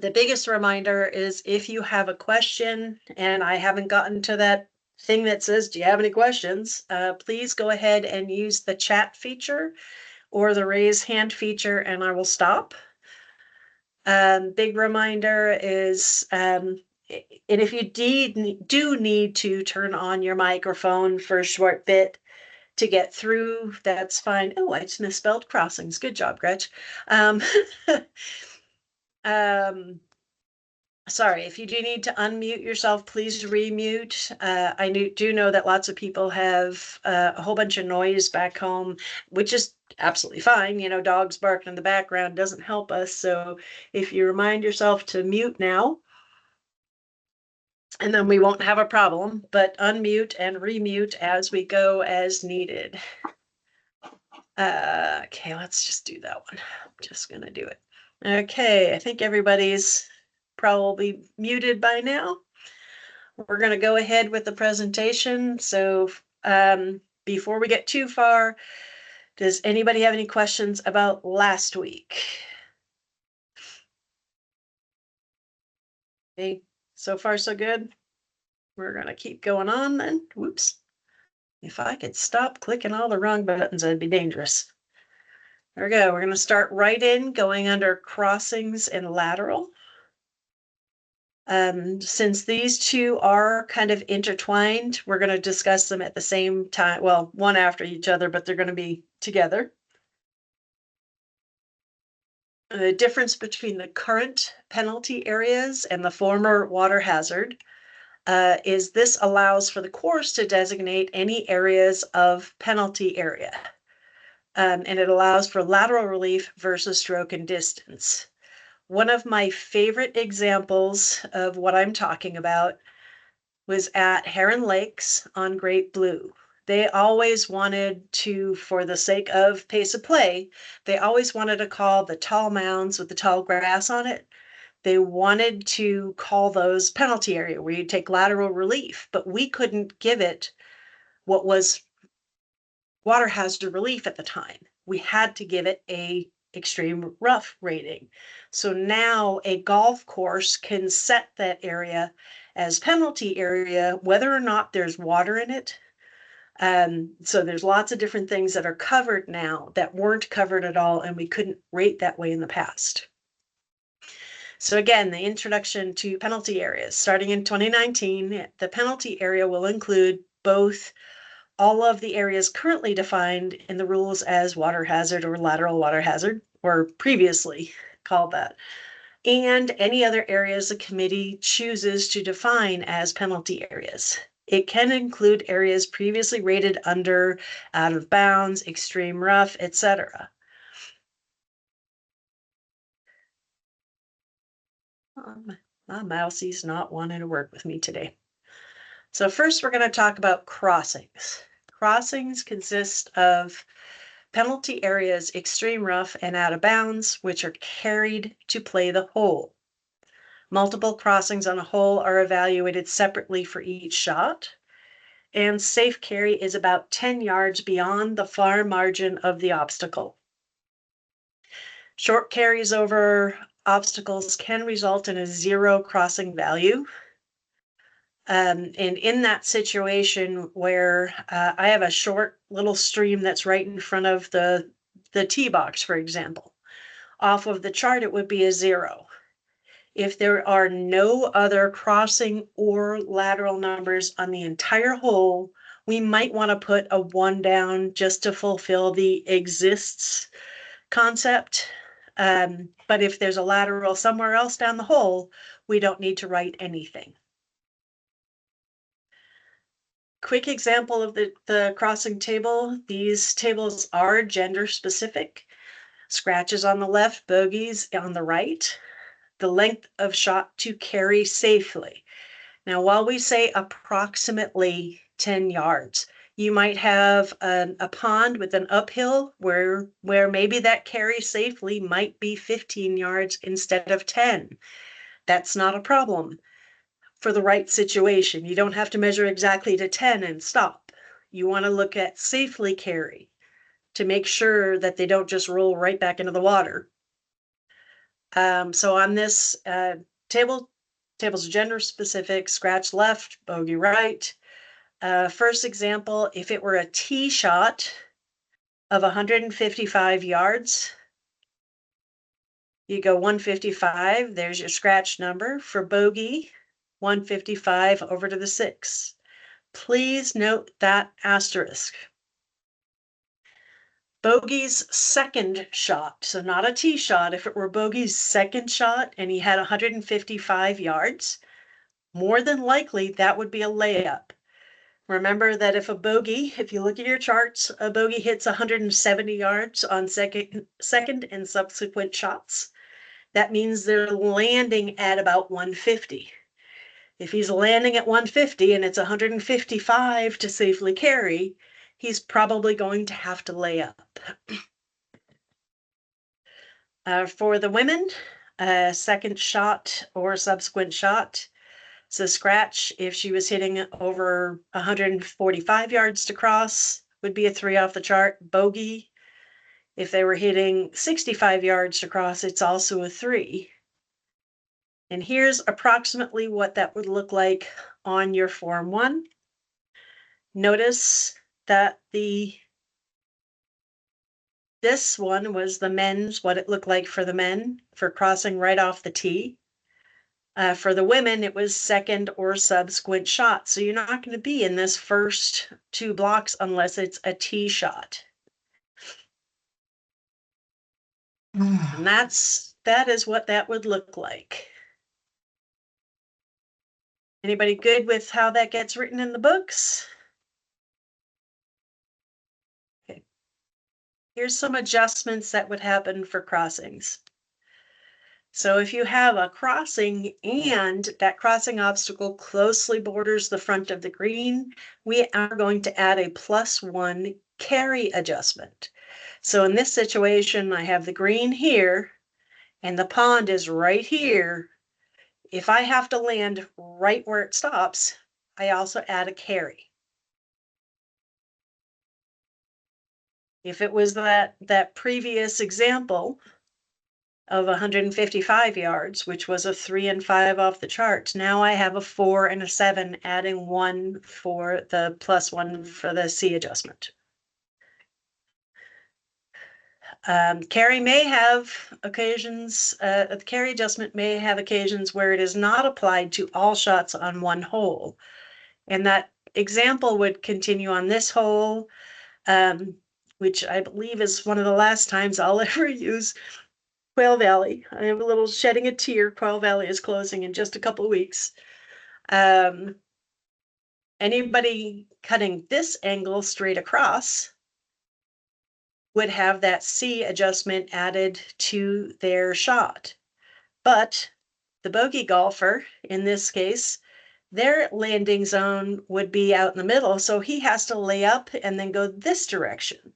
The biggest reminder is if you have a question and I haven't gotten to that thing that says, do you have any questions? Please go ahead and use the chat feature or the raise hand feature and I will stop. Big reminder is, and if you do need to turn on your microphone for a short bit to get through, that's fine. Oh, I just misspelled crossings. Good job, Gretch. Um, um, Sorry, if you do need to unmute yourself, please remute. I do know that lots of people have a whole bunch of noise back home, which is absolutely fine. You know, dogs barking in the background doesn't help us. So if you remind yourself to mute now, and then we won't have a problem, but unmute and remute as we go as needed. Okay, let's just do that one. I'm just gonna do it. Okay, I think everybody's probably muted by now. We're going to go ahead with the presentation. So before we get too far, does anybody have any questions about last week? Okay, so far so good. We're going to keep going on then. Whoops. If I could stop clicking all the wrong buttons, that'd be dangerous. There we go. We're going to start right in, going under crossings and lateral. Since these two are kind of intertwined, we're going to discuss them at the same time. Well, one after each other, but they're going to be together. The difference between the current penalty areas and the former water hazard is this allows for the course to designate any areas of penalty area. And it allows for lateral relief versus stroke and distance. One of my favorite examples of what I'm talking about was at Heron Lakes on Great Blue. They always wanted to, for the sake of pace of play, they always wanted to call the tall mounds with the tall grass on it. They wanted to call those penalty area where you take lateral relief, but we couldn't give it what was water hazard relief at the time. We had to give it a extreme rough rating. So now a golf course can set that area as penalty area, whether or not there's water in it. So there's lots of different things that are covered now that weren't covered at all, and we couldn't rate that way in the past. So again, the introduction to penalty areas. Starting in 2019, the penalty area will include both all of the areas currently defined in the rules as water hazard or lateral water hazard, or previously called that, and any other areas the committee chooses to define as penalty areas. It can include areas previously rated under, out of bounds, extreme rough, etc. My mousie's not wanting to work with me today. So first we're going to talk about crossings. Crossings consist of penalty areas extreme rough and out of bounds, which are carried to play the hole. Multiple crossings on a hole are evaluated separately for each shot, and safe carry is about 10 yards beyond the far margin of the obstacle. Short carries over obstacles can result in a 0 crossing value. And in that situation where I have a short little stream that's right in front of the tee box, for example, off of the chart, it would be a 0. If there are no other crossing or lateral numbers on the entire hole, we might want to put a 1 down just to fulfill the exists concept. But if there's a lateral somewhere else down the hole, we don't need to write anything. Quick example of the crossing table. These tables are gender specific. Scratches on the left, bogeys on the right. The length of shot to carry safely. Now, while we say approximately 10 yards, you might have a pond with an uphill where maybe that carry safely might be 15 yards instead of 10. That's not a problem for the right situation. You don't have to measure exactly to 10 and stop. You want to look at safely carry to make sure that they don't just roll right back into the water. So on this tables are gender specific, scratch left, bogey right. First example, if it were a tee shot of 155 yards, you go 155, there's your scratch number. For bogey, 155 over to the 6. Please note that asterisk. Bogey's second shot, so not a tee shot, if it were bogey's second shot and he had 155 yards, more than likely that would be a layup. Remember that if you look at your charts, a bogey hits 170 yards on second and subsequent shots, that means they're landing at about 150. If he's landing at 150 and it's 155 to safely carry, he's probably going to have to lay up. For the women, second shot or subsequent shot. So scratch, if she was hitting over 145 yards to cross, would be a 3 off the chart. Bogey, if they were hitting 65 yards to cross, it's also a 3. And here's approximately what that would look like on your Form 1. Notice that this one was the men's, what it looked like for the men for crossing right off the tee. For the women, it was second or subsequent shot. So you're not going to be in this first 2 blocks unless it's a tee shot. And that is what that would look like. Anybody good with how that gets written in the books? Okay. Here's some adjustments that would happen for crossings. So if you have a crossing and that crossing obstacle closely borders the front of the green, we are going to add a +1 carry adjustment. So in this situation, I have the green here and the pond is right here. If I have to land right where it stops, I also add a carry. If it was that previous example of 155 yards, which was a 3 and 5 off the charts, now I have a 4 and a 7, adding 1 for the +1 for the C adjustment. Carry may have occasions, the carry adjustment may have occasions where it is not applied to all shots on one hole. And that example would continue on this hole, which I believe is one of the last times I'll ever use Quail Valley. I have a little shedding a tear. Quail Valley is closing in just a couple of weeks. Anybody cutting this angle straight across would have that C adjustment added to their shot. But the bogey golfer, in this case, their landing zone would be out in the middle, so he has to lay up and then go this direction.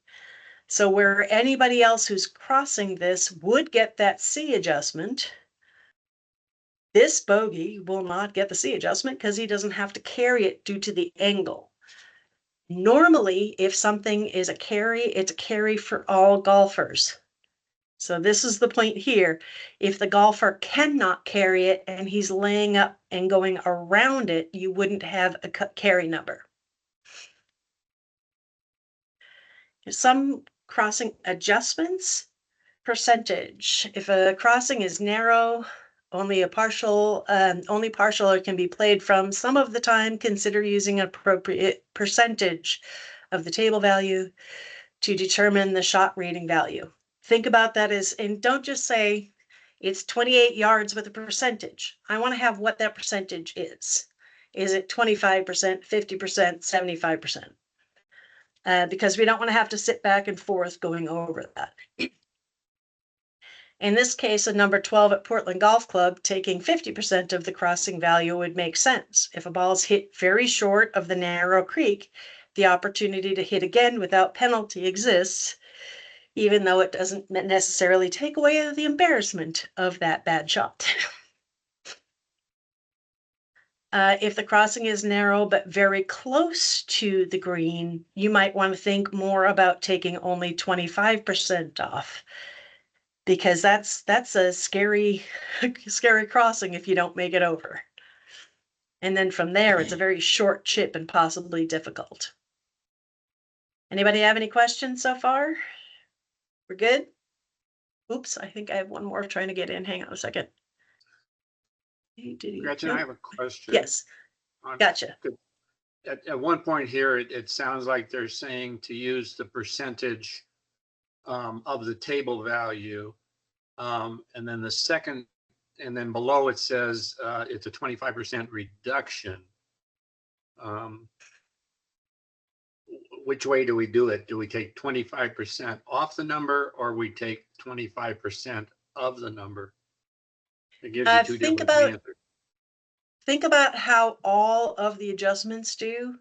So where anybody else who's crossing this would get that C adjustment, this bogey will not get the C adjustment because he doesn't have to carry it due to the angle. Normally, if something is a carry, it's a carry for all golfers. So this is the point here. If the golfer cannot carry it and he's laying up and going around it, you wouldn't have a carry number. Some crossing adjustments. Percentage. If a crossing is narrow, only partial or can be played from. Some of the time, consider using an appropriate percentage of the table value to determine the shot rating value. Think about that and don't just say it's 28 yards with a percentage. I want to have what that percentage is. Is it 25%, 50%, 75%? Because we don't want to have to sit back and forth going over that. In this case, a number 12 at Portland Golf Club taking 50% of the crossing value would make sense. If a ball is hit very short of the narrow creek, the opportunity to hit again without penalty exists, even though it doesn't necessarily take away the embarrassment of that bad shot. If the crossing is narrow but very close to the green, you might want to think more about taking only 25% off. because that's a scary, scary crossing if you don't make it over. And then from there, it's a very short chip and possibly difficult. Anybody have any questions so far? We're good? Oops, I think I have one more trying to get in. Hang on a second. Gretchen, I have a question. Yes, gotcha. At one point here, it sounds like they're saying to use the percentage of the table value. And then the second, and then below it says it's a 25% reduction. Which way do we do it? Do we take 25% off the number, or we take 25% of the number? It gives you two different answers. Think about how all of the adjustments do.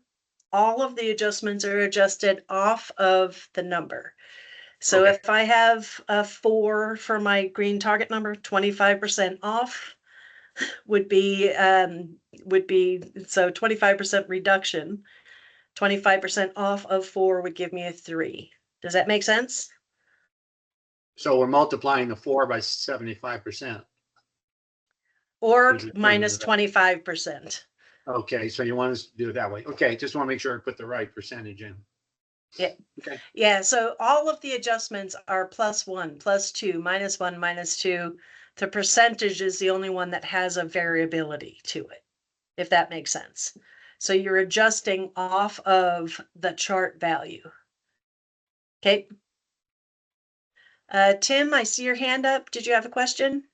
All of the adjustments are adjusted off of the number. So Okay. if I have a 4 for my green target number, 25% off would be so 25% reduction. 25% off of 4 would give me a 3. Does that make sense? So we're multiplying the 4 by 75%. Or minus 25%. Okay, so you want us to do it that way. Okay, just want to make sure I put the right percentage in. Yeah. Okay. Yeah, so all of the adjustments are +1, +2, -1, -2. The percentage is the only one that has a variability to it, if that makes sense. So you're adjusting off of the chart value. Okay. Tim, I see your hand up. Did you have a question?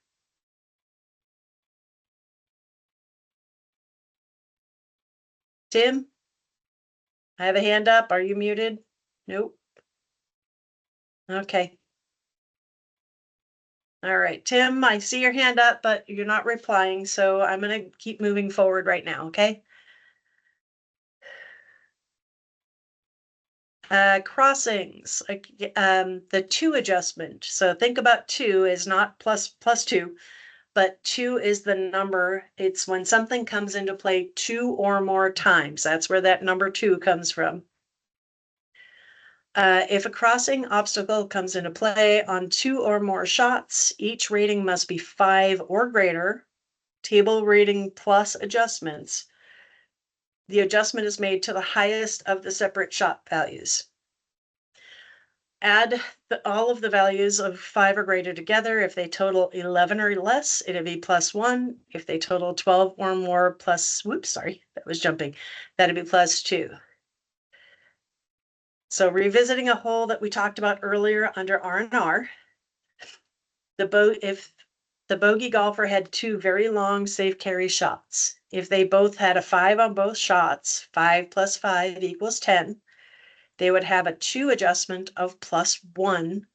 Tim? I have a hand up. Are you muted? Nope. Okay. All right, Tim, I see your hand up, but you're not replying, so I'm going to keep moving forward right now, okay? Crossings, the 2 adjustment. So think about 2 is not plus 2, but 2 is the number. It's when something comes into play 2 or more times. That's where that number 2 comes from. If a crossing obstacle comes into play on 2 or more shots, each rating must be 5 or greater, table rating plus adjustments. The adjustment is made to the highest of the separate shot values. Add all of the values of 5 or greater together. If they total 11 or less, it'll be +1. If they total 12 or more plus, whoops, sorry, that was jumping, that'd be +2. So revisiting a hole that we talked about earlier under R&R, if the bogey golfer had 2 very long safe carry shots, if they both had a 5 on both shots, 5 + 5 = 10, they would have a 2 adjustment of +1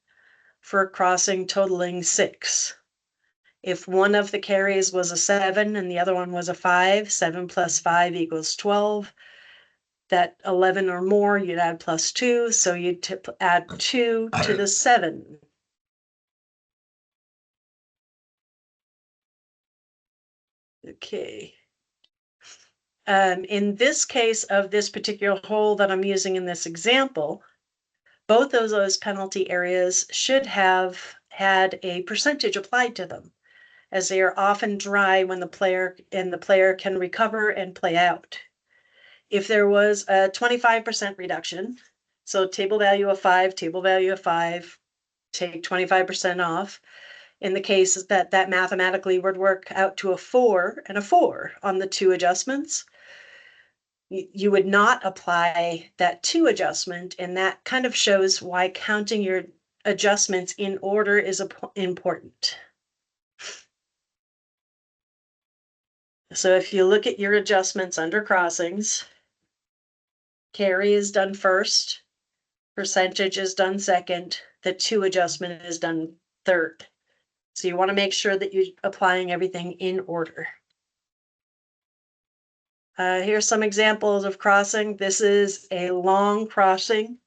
for a crossing totaling 6. If one of the carries was a 7 and the other one was a 5, 7 + 5 = 12. That 11 or more, you'd add +2, so you'd add 2 to the 7. Okay. In this case of this particular hole that I'm using in this example, both of those penalty areas should have had a percentage applied to them, as they are often dry when the player can recover and play out. If there was a 25% reduction, so table value of 5, take 25% off. In the case that mathematically would work out to a 4 and a 4 on the 2 adjustments, you would not apply that 2 adjustment, and that kind of shows why counting your adjustments in order is important. So if you look at your adjustments under crossings, carry is done first, percentage is done second, the 2 adjustment is done third. So you want to make sure that you're applying everything in order. Here's some examples of crossing. This is a long crossing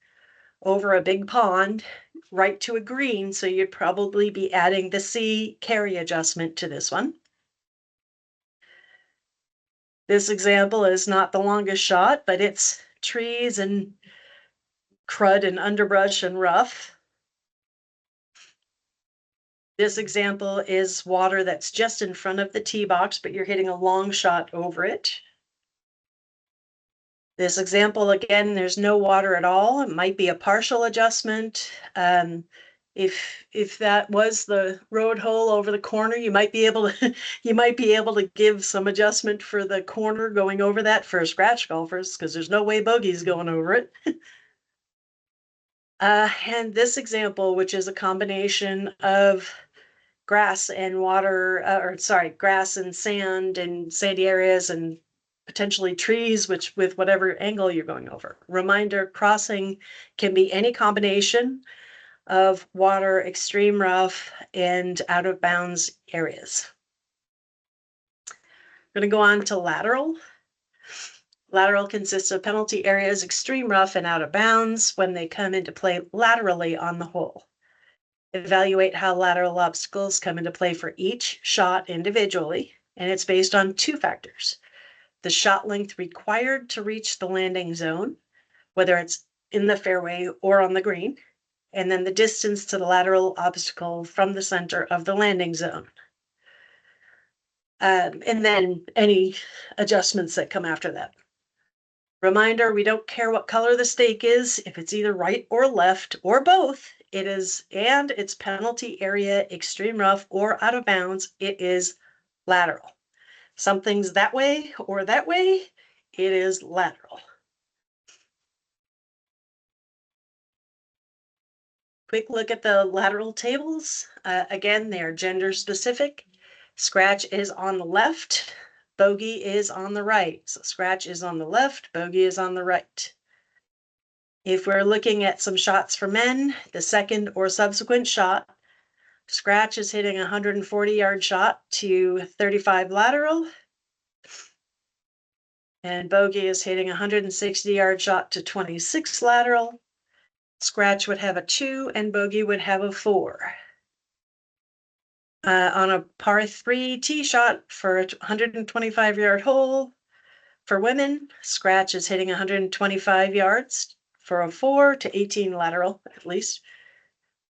over a big pond right to a green, so you'd probably be adding the C carry adjustment to this one. This example is not the longest shot, but it's trees and crud and underbrush and rough. This example is water that's just in front of the tee box, but you're hitting a long shot over it. This example, again, there's no water at all. It might be a partial adjustment. If that was the road hole over the corner, you might be able to you might be able to give some adjustment for the corner going over that for scratch golfers, because there's no way bogey's going over it. And this example, which is a combination of grass and water, or sorry, grass and sand and sandy areas and potentially trees, which with whatever angle you're going over. Reminder, crossing can be any combination of water, extreme rough, and out of bounds areas. I'm going to go on to lateral. Lateral consists of penalty areas, extreme rough, and out of bounds when they come into play laterally on the hole. Evaluate how lateral obstacles come into play for each shot individually, and it's based on two factors: the shot length required to reach the landing zone, whether it's in the fairway or on the green, and then the distance to the lateral obstacle from the center of the landing zone. And then any adjustments that come after that. Reminder, we don't care what color the stake is, if it's either right or left or both, it is, and it's penalty area, extreme rough, or out of bounds, it is lateral. Something's that way or that way, it is lateral. Quick look at the lateral tables. Again, they are gender specific. Scratch is on the left, bogey is on the right. So scratch is on the left, bogey is on the right. If we're looking at some shots for men, the second or subsequent shot, scratch is hitting a 140-yard shot to 35 lateral, and bogey is hitting a 160-yard shot to 26 lateral. Scratch would have a 2 and bogey would have a 4. On a par 3 tee shot for a 125-yard hole for women, scratch is hitting 125 yards for a 4 to 18 lateral at least.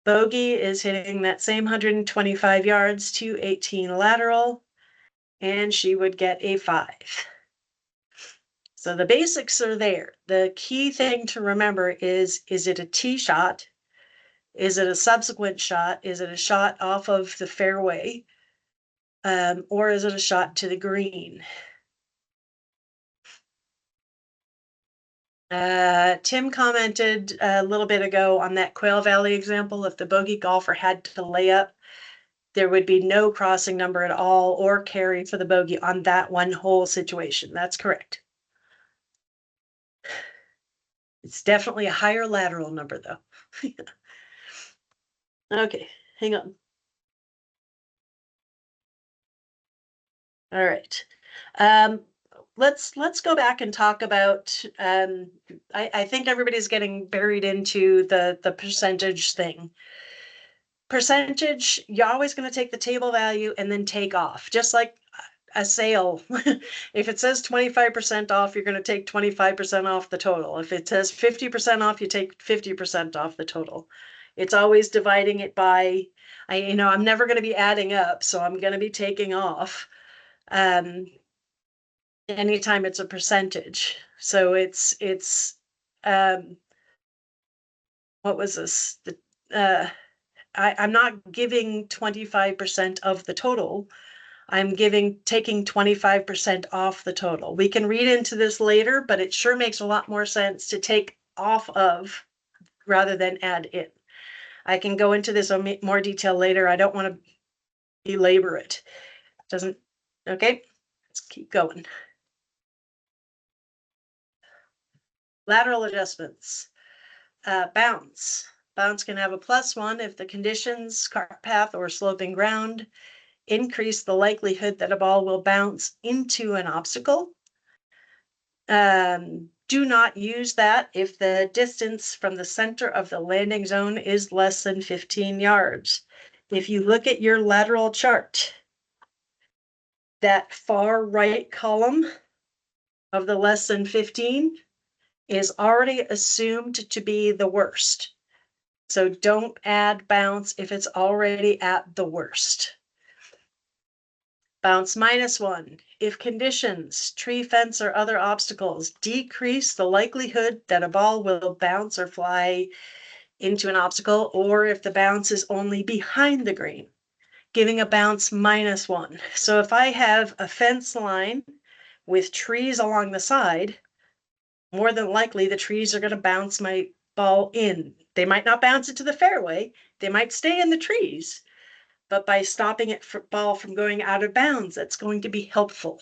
Bogey is hitting that same 125 yards to 18 lateral, and she would get a 5. So the basics are there. The key thing to remember is it a tee shot? Is it a subsequent shot? Is it a shot off of the fairway? Or is it a shot to the green? Tim commented a little bit ago on that Quail Valley example. If the bogey golfer had to lay up, there would be no crossing number at all or carry for the bogey on that one hole situation. That's correct. It's definitely a higher lateral number though. Okay, hang on. All right. Let's go back and talk about, I think everybody's getting buried into the percentage thing. Percentage, you're always going to take the table value and then take off, just like a sale. If it says 25% off, you're going to take 25% off the total. If it says 50% off, you take 50% off the total. It's always dividing it by, I'm never going to be adding up, so I'm going to be taking off. Anytime it's a percentage. So it's what was this? I'm not giving 25% of the total. I'm taking 25% off the total. We can read into this later, but it sure makes a lot more sense to take off of rather than add in. I can go into this in more detail later. I don't want to belabor it. Okay, let's keep going. Lateral adjustments. Bounce. Bounce can have a +1 if the conditions, cart path, or sloping ground increase the likelihood that a ball will bounce into an obstacle. Do not use that if the distance from the center of the landing zone is less than 15 yards. If you look at your lateral chart, that far right column of the less than 15 is already assumed to be the worst. So don't add bounce if it's already at the worst. Bounce -1. If conditions, tree, fence, or other obstacles decrease the likelihood that a ball will bounce or fly into an obstacle, or if the bounce is only behind the green, giving a bounce -1. So if I have a fence line with trees along the side, more than likely the trees are going to bounce my ball in. They might not bounce it to the fairway, they might stay in the trees, but by stopping it for ball from going out of bounds, that's going to be helpful.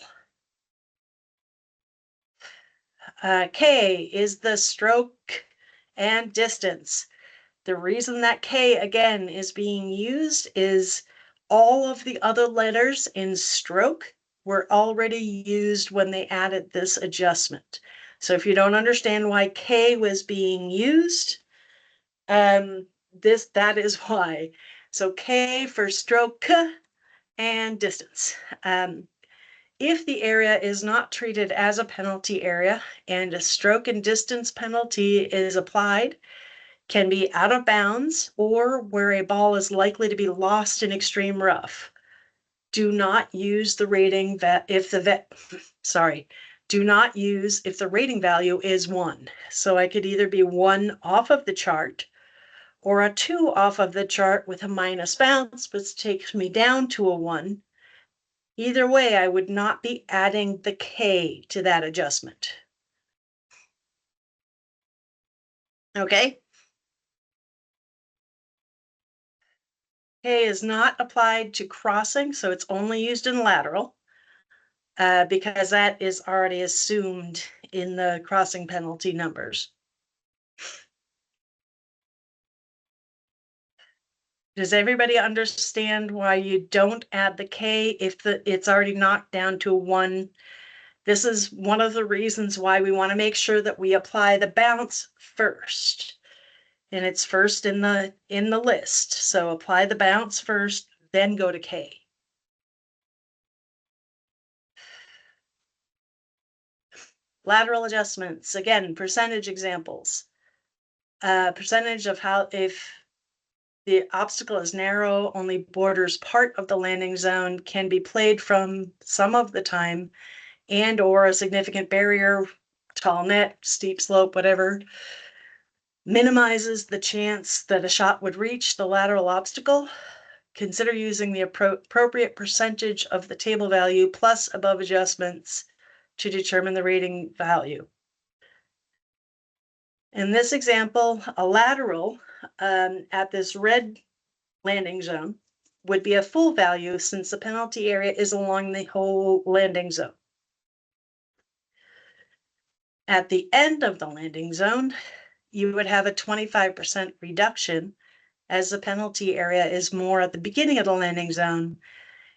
K is the stroke and distance. The reason that K again is being used is all of the other letters in stroke were already used when they added this adjustment. So if you don't understand why K was being used, that is why. So K for stroke and distance. If the area is not treated as a penalty area and a stroke and distance penalty is applied, can be out of bounds or where a ball is likely to be lost in extreme rough. Do not use the rating do not use if the rating value is 1. So I could either be 1 off of the chart or a 2 off of the chart with a minus bounce, which takes me down to a 1. Either way, I would not be adding the K to that adjustment. Okay? K is not applied to crossing, so it's only used in lateral because that is already assumed in the crossing penalty numbers. Does everybody understand why you don't add the K if it's already knocked down to 1? This is one of the reasons why we want to make sure that we apply the bounce first. And it's first in the list. So apply the bounce first, then go to K. Lateral adjustments, again, percentage examples. Percentage of how, if the obstacle is narrow, only borders part of the landing zone, can be played from some of the time, and or a significant barrier, tall net, steep slope, whatever, minimizes the chance that a shot would reach the lateral obstacle. Consider using the appropriate percentage of the table value plus above adjustments to determine the rating value. In this example, a lateral at this red landing zone would be a full value since the penalty area is along the whole landing zone. At the end of the landing zone, you would have a 25% reduction as the penalty area is more at the beginning of the landing zone.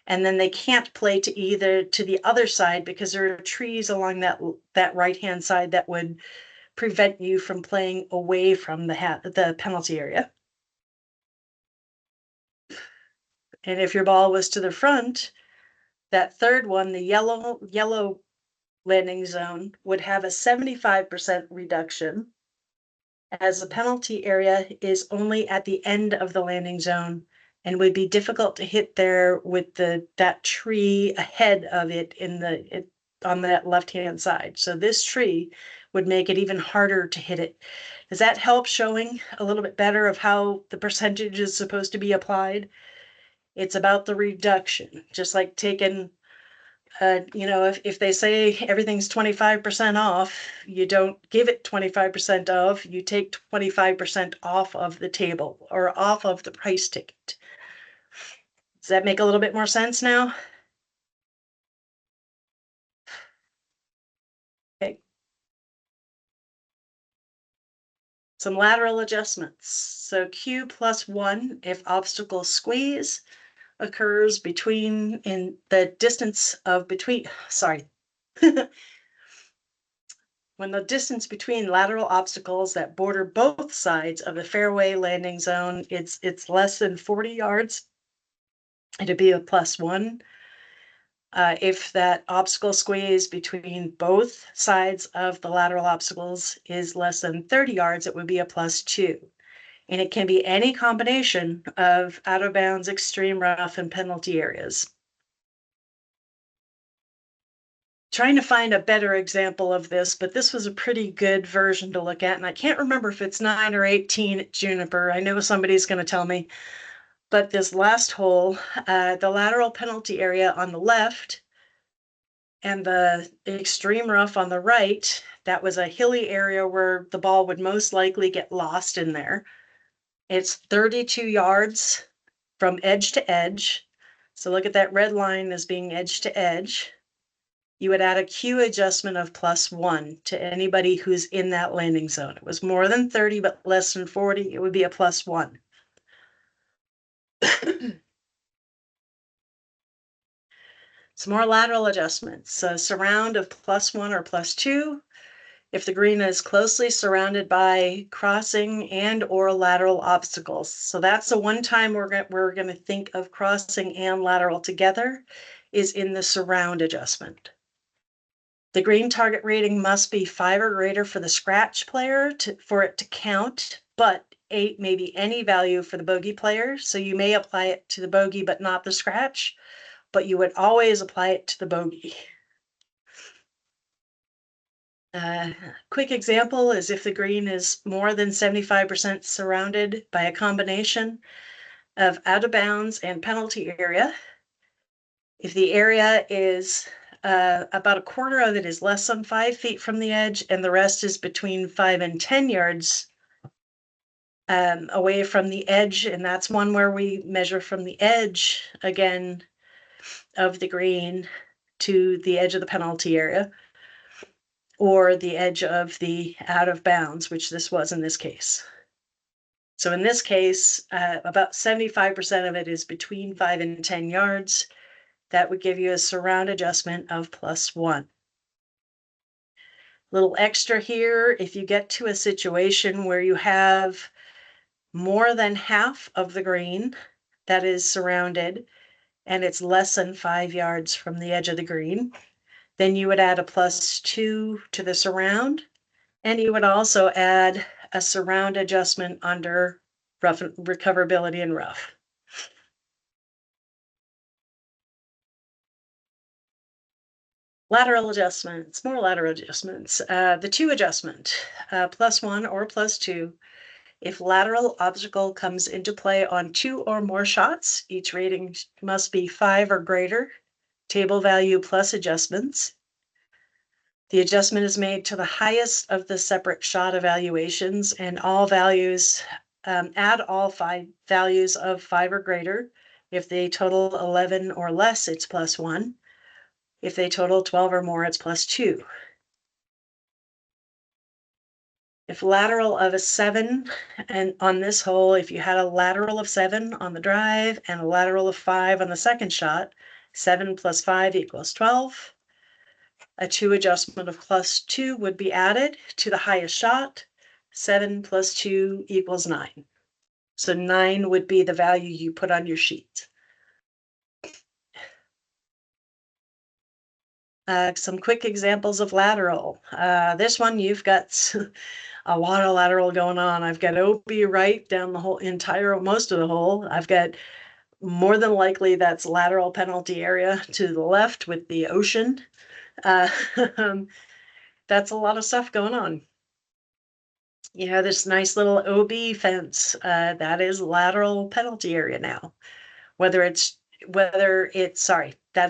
And then they can't play to the other side because there are trees along that right-hand side that would prevent you from playing away from the penalty area. And if your ball was to the front, that third one, the yellow landing zone, would have a 75% reduction as the penalty area is only at the end of the landing zone and would be difficult to hit there with that tree ahead of it on that left-hand side. So this tree would make it even harder to hit it. Does that help showing a little bit better of how the percentage is supposed to be applied? It's about the reduction, just like taking, if they say everything's 25% off, you don't give it 25% off, you take 25% off of the table or off of the price ticket. Does that make a little bit more sense now? Okay. Some lateral adjustments. So Q plus 1 if obstacle squeeze occurs in the distance of when the distance between lateral obstacles that border both sides of the fairway landing zone, it's less than 40 yards, it'd be a plus 1. If that obstacle squeeze between both sides of the lateral obstacles is less than 30 yards, it would be a plus 2. And it can be any combination of out of bounds, extreme rough, and penalty areas. Trying to find a better example of this, but this was a pretty good version to look at. And I can't remember if it's 9 or 18 at Juniper. I know somebody's going to tell me. But this last hole, the lateral penalty area on the left and the extreme rough on the right, that was a hilly area where the ball would most likely get lost in there. It's 32 yards from edge to edge. So look at that red line as being edge to edge. You would add a Q adjustment of +1 to anybody who's in that landing zone. It was more than 30, but less than 40, it would be a +1. Some more lateral adjustments. So surround of +1 or +2. If the green is closely surrounded by crossing and or lateral obstacles. So that's the one time we're going to think of crossing and lateral together is in the surround adjustment. The green target rating must be 5 or greater for the scratch player for it to count, but 8 may be any value for the bogey player. So you may apply it to the bogey, but not the scratch, but you would always apply it to the bogey. Quick example is if the green is more than 75% surrounded by a combination of out of bounds and penalty area. If the area is about a quarter of it is less than 5 feet from the edge and the rest is between 5 and 10 yards away from the edge, and that's one where we measure from the edge again of the green to the edge of the penalty area, or the edge of the out of bounds, which this was in this case. So in this case, about 75% of it is between 5 and 10 yards. That would give you a surround adjustment of +1. Little extra here, if you get to a situation where you have more than half of the green that is surrounded and it's less than 5 yards from the edge of the green, then you would add a +2 to the surround, and you would also add a surround adjustment under rough recoverability and rough. Lateral adjustments, more lateral adjustments. The 2 adjustment, +1 or +2. If lateral obstacle comes into play on 2 or more shots, each rating must be 5 or greater. Table value plus adjustments. The adjustment is made to the highest of the separate shot evaluations, and all values, add all 5 values of 5 or greater. If they total 11 or less, it's +1. If they total 12 or more, it's +2. If lateral of a 7, and on this hole, if you had a lateral of 7 on the drive and a lateral of 5 on the second shot, 7 plus 5 equals 12. A 2 adjustment of +2 would be added to the highest shot. 7 plus 2 equals 9. So 9 would be the value you put on your sheet. Some quick examples of lateral. This one, you've got a lot of lateral going on. I've got OB right down the whole most of the hole. I've got more than likely that's lateral penalty area to the left with the ocean. That's a lot of stuff going on. You have this nice little OB fence, that is lateral penalty area now. That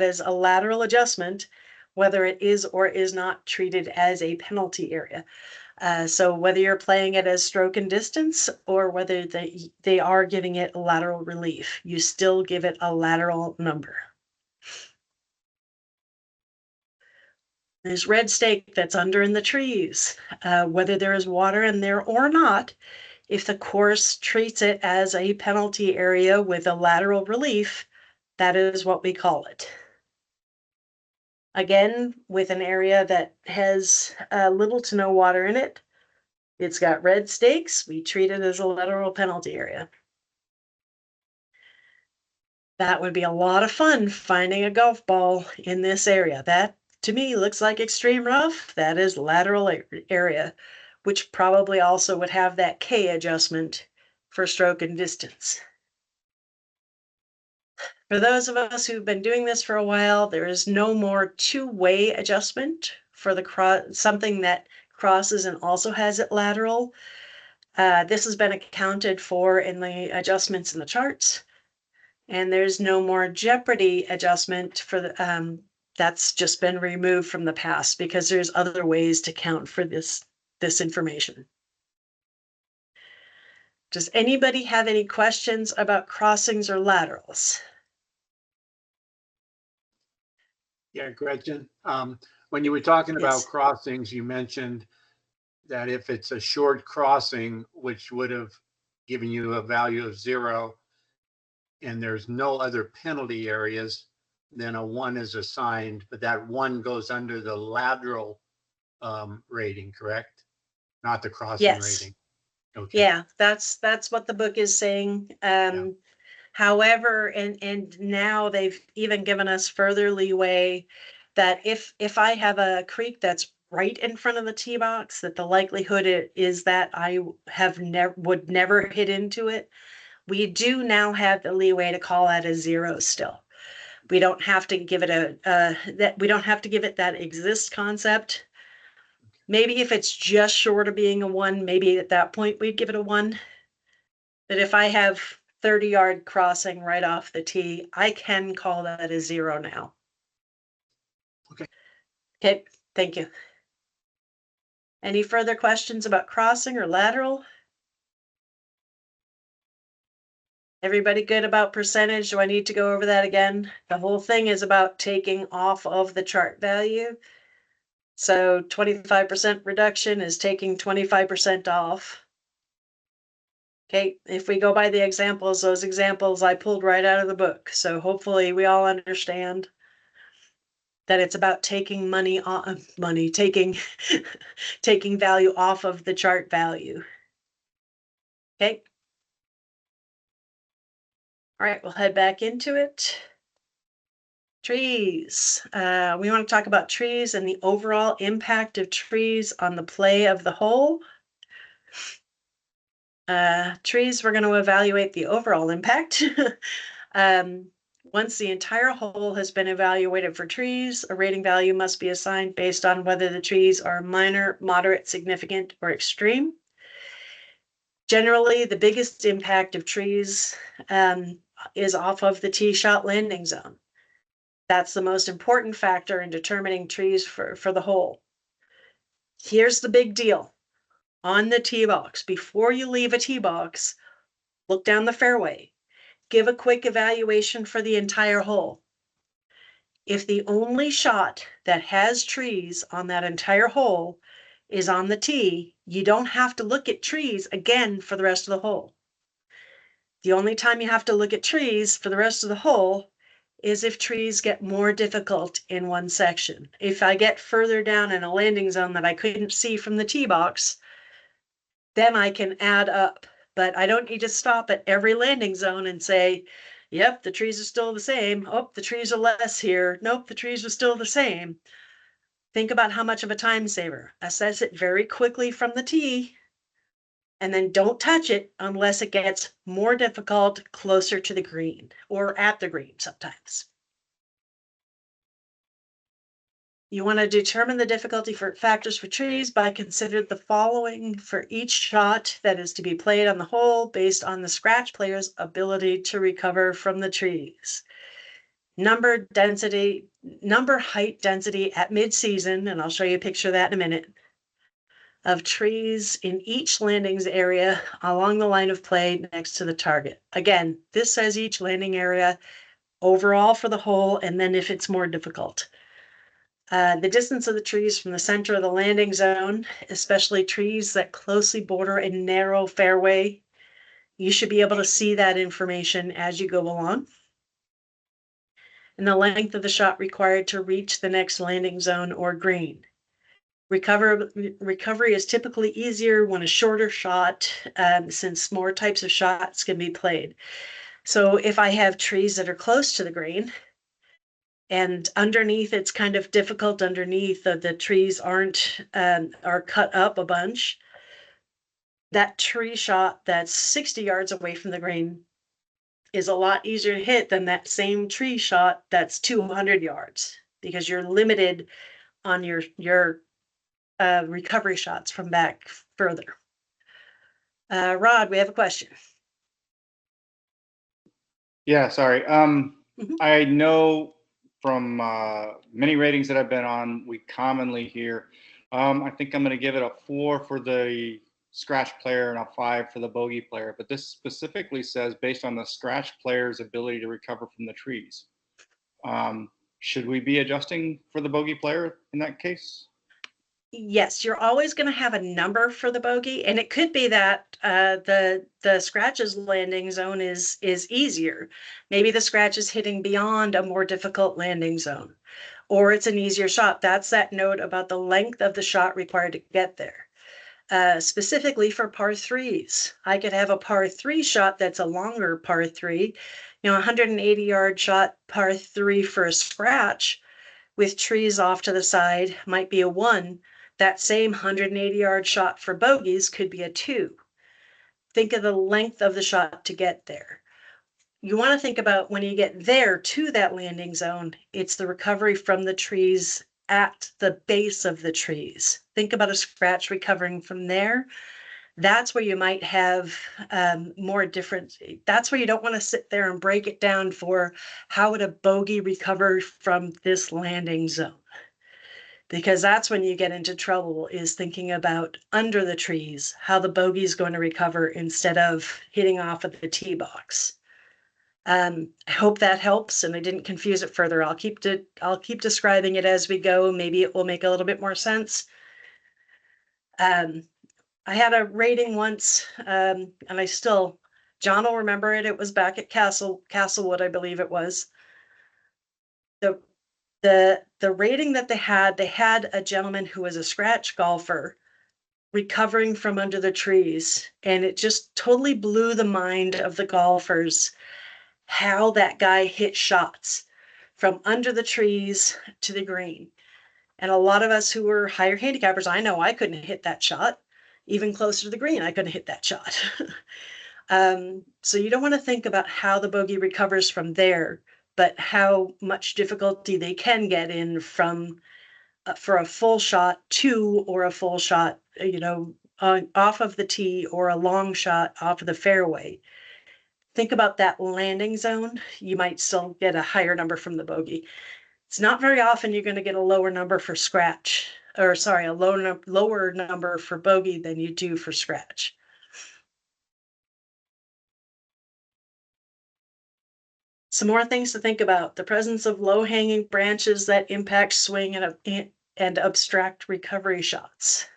is a lateral adjustment, whether it is or is not treated as a penalty area. So whether you're playing it as stroke and distance or whether they are giving it a lateral relief, you still give it a lateral number. There's red stake that's under in the trees. Whether there is water in there or not, if the course treats it as a penalty area with a lateral relief, that is what we call it. Again, with an area that has little to no water in it, it's got red stakes, we treat it as a lateral penalty area. That would be a lot of fun finding a golf ball in this area. That to me looks like extreme rough. That is lateral area, which probably also would have that K adjustment for stroke and distance. For those of us who've been doing this for a while, there is no more two-way adjustment for the something that crosses and also has it lateral. This has been accounted for in the adjustments in the charts. And there's no more jeopardy adjustment for the, that's just been removed from the past because there's other ways to count for this information. Does anybody have any questions about crossings or laterals? Yeah, Gretchen, when you were talking about Yes. crossings, you mentioned that if it's a short crossing, which would have given you a value of 0, and there's no other penalty areas, then a 1 is assigned, but that 1 goes under the lateral rating, correct? Not the crossing Yes. rating. Okay. Yeah, that's what the book is saying. However, and now they've even given us further leeway that if I have a creek that's right in front of the tee box, that the likelihood is that I would never hit into it. We do now have the leeway to call that a 0 still. We don't have to give it that exists concept. Maybe if it's just short of being a 1, maybe at that point we'd give it a 1. But if I have 30-yard crossing right off the tee, I can call that a 0 now. Okay. Okay, thank you. Any further questions about crossing or lateral? Everybody good about percentage? Do I need to go over that again? The whole thing is about taking off of the chart value. So 25% reduction is taking 25% off. Okay, if we go by the examples, those examples I pulled right out of the book. So hopefully we all understand that it's about taking taking taking value off of the chart value. Okay. All right, we'll head back into it. Trees. We want to talk about trees and the overall impact of trees on the play of the hole. Trees, we're going to evaluate the overall impact. Once the entire hole has been evaluated for trees, a rating value must be assigned based on whether the trees are minor, moderate, significant, or extreme. Generally, the biggest impact of trees is off of the tee shot landing zone. That's the most important factor in determining trees for the hole. Here's the big deal. On the tee box, before you leave a tee box, look down the fairway. Give a quick evaluation for the entire hole. If the only shot that has trees on that entire hole is on the tee, you don't have to look at trees again for the rest of the hole. The only time you have to look at trees for the rest of the hole is if trees get more difficult in one section. If I get further down in a landing zone that I couldn't see from the tee box, then I can add up. But I don't need to stop at every landing zone and say, yep, the trees are still the same. Oh, the trees are less here. Nope, the trees are still the same. Think about how much of a time saver. Assess it very quickly from the tee, and then don't touch it unless it gets more difficult closer to the green or at the green sometimes. You want to determine the difficulty factors for trees by considering the following for each shot that is to be played on the hole based on the scratch player's ability to recover from the trees. Number, height, density at mid-season, and I'll show you a picture of that in a minute, of trees in each landings area along the line of play next to the target. Again, this says each landing area overall for the hole, and then if it's more difficult. The distance of the trees from the center of the landing zone, especially trees that closely border a narrow fairway. You should be able to see that information as you go along. And the length of the shot required to reach the next landing zone or green. Recovery is typically easier when a shorter shot, since more types of shots can be played. So if I have trees that are close to the green, and underneath it's kind of difficult underneath, the trees are cut up a bunch, that tree shot that's 60 yards away from the green is a lot easier to hit than that same tree shot that's 200 yards, because you're limited on your recovery shots from back further. Rod, we have a question. Yeah, sorry. Mhm. I know from many ratings that I've been on, we commonly hear, I think I'm going to give it a 4 for the scratch player and a 5 for the bogey player. But this specifically says based on the scratch player's ability to recover from the trees. Should we be adjusting for the bogey player in that case? Yes, you're always going to have a number for the bogey, and it could be that the scratches landing zone is easier. Maybe the scratch is hitting beyond a more difficult landing zone, or it's an easier shot. That's that note about the length of the shot required to get there. Specifically for par threes, I could have a par three shot that's a longer par three, 180-yard shot par three for a scratch with trees off to the side might be a 1. That same 180-yard shot for bogeys could be a 2. Think of the length of the shot to get there. You want to think about when you get there to that landing zone, it's the recovery from the trees at the base of the trees. Think about a scratch recovering from there. That's where you might have more different. That's where you don't want to sit there and break it down for how would a bogey recover from this landing zone, because that's when you get into trouble, is thinking about under the trees, how the bogey is going to recover instead of hitting off at the tee box. I hope that helps and I didn't confuse it further. I'll keep describing it as we go. Maybe it will make a little bit more sense. I had a rating once, and John will remember it. It was back at Castlewood, I believe it was. The rating that they had a gentleman who was a scratch golfer recovering from under the trees, and it just totally blew the mind of the golfers how that guy hit shots from under the trees to the green. And a lot of us who were higher handicappers, I know I couldn't hit that shot. Even closer to the green, I couldn't hit that shot. So you don't want to think about how the bogey recovers from there, but how much difficulty they can get in from for a full shot to, or a full shot, off of the tee, or a long shot off of the fairway. Think about that landing zone. You might still get a higher number from the bogey. It's not very often you're going to get a lower number for scratch, or sorry, a lower number for bogey than you do for scratch. Some more things to think about: the presence of low-hanging branches that impact swing and obstruct recovery shots.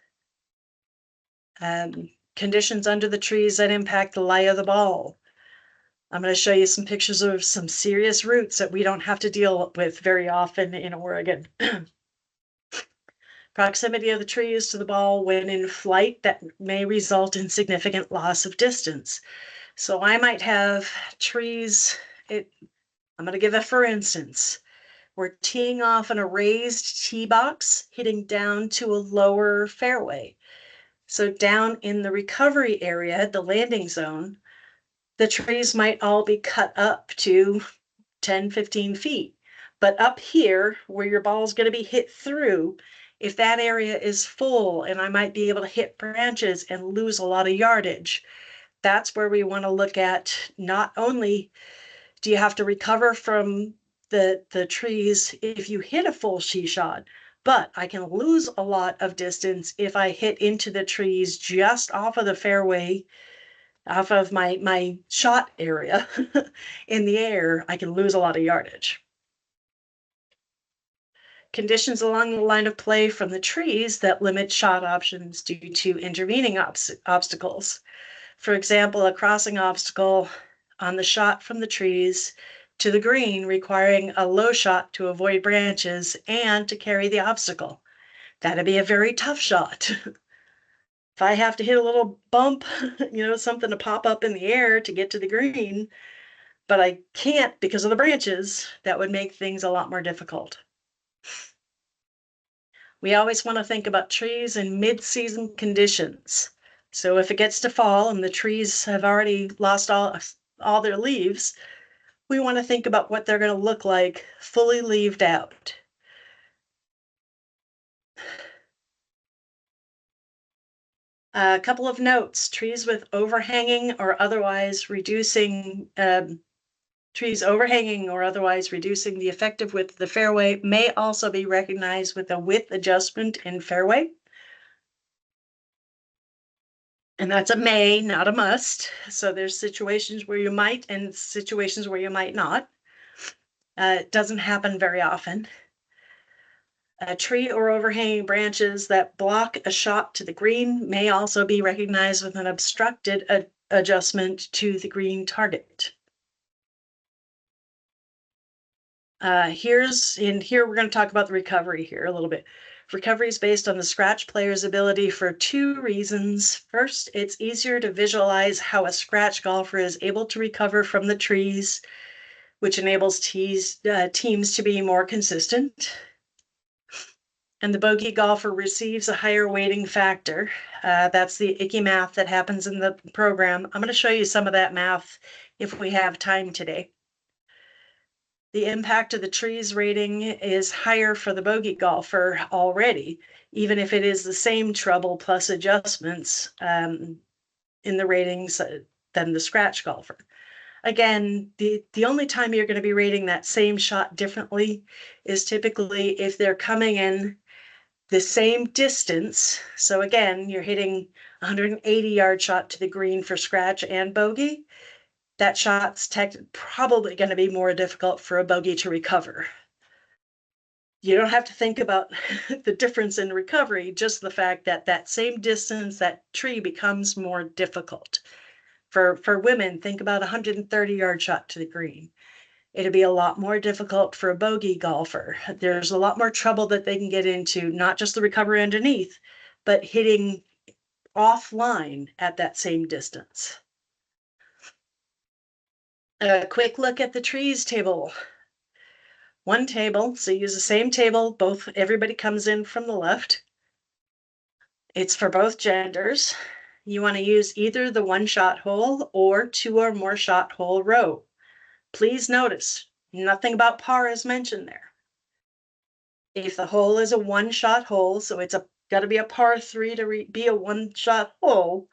Conditions under the trees that impact the lie of the ball. I'm going to show you some pictures of some serious roots that we don't have to deal with very often in Oregon. Proximity of the trees to the ball when in flight that may result in significant loss of distance. So I might have trees, I'm going to give a for instance. We're teeing off in a raised tee box, hitting down to a lower fairway. So down in the recovery area, the landing zone, the trees might all be cut up to 10, 15 feet. But up here, where your ball is going to be hit through, if that area is full and I might be able to hit branches and lose a lot of yardage, that's where we want to look at. Not only do you have to recover from the trees if you hit a full tee shot, but I can lose a lot of distance if I hit into the trees just off of the fairway, off of my shot area in the air. I can lose a lot of yardage. Conditions along the line of play from the trees that limit shot options due to intervening obstacles. For example, a crossing obstacle on the shot from the trees to the green, requiring a low shot to avoid branches and to carry the obstacle. That'd be a very tough shot. If I have to hit a little bump, something to pop up in the air to get to the green, but I can't because of the branches, that would make things a lot more difficult. We always want to think about trees in mid-season conditions. So if it gets to fall and the trees have already lost all their leaves, we want to think about what they're going to look like fully leaved out. A couple of notes: trees with overhanging or otherwise reducing trees overhanging or otherwise reducing the effective width of the fairway may also be recognized with a width adjustment in fairway. And that's a may, not a must. So there's situations where you might and situations where you might not. It doesn't happen very often. A tree or overhanging branches that block a shot to the green may also be recognized with an obstructed adjustment to the green target. Here we're going to talk about the recovery here a little bit. Recovery is based on the scratch player's ability for two reasons. First, it's easier to visualize how a scratch golfer is able to recover from the trees, which enables teams to be more consistent. And the bogey golfer receives a higher weighting factor. That's the icky math that happens in the program. I'm going to show you some of that math if we have time today. The impact of the trees rating is higher for the bogey golfer already, even if it is the same trouble plus adjustments in the ratings than the scratch golfer. Again, the only time you're going to be rating that same shot differently is typically if they're coming in the same distance. So again, you're hitting 180-yard shot to the green for scratch and bogey. That shot's probably going to be more difficult for a bogey to recover. You don't have to think about the difference in recovery, just the fact that that same distance, that tree becomes more difficult. For women, think about a 130-yard shot to the green. It'll be a lot more difficult for a bogey golfer. There's a lot more trouble that they can get into, not just the recovery underneath, but hitting offline at that same distance. A quick look at the trees table. One table, so use the same table, everybody comes in from the left. It's for both genders. You want to use either the one shot hole or two or more shot hole row. Please notice, nothing about par is mentioned there. If the hole is a one shot hole, so it's got to be a par 3 to be a one shot hole,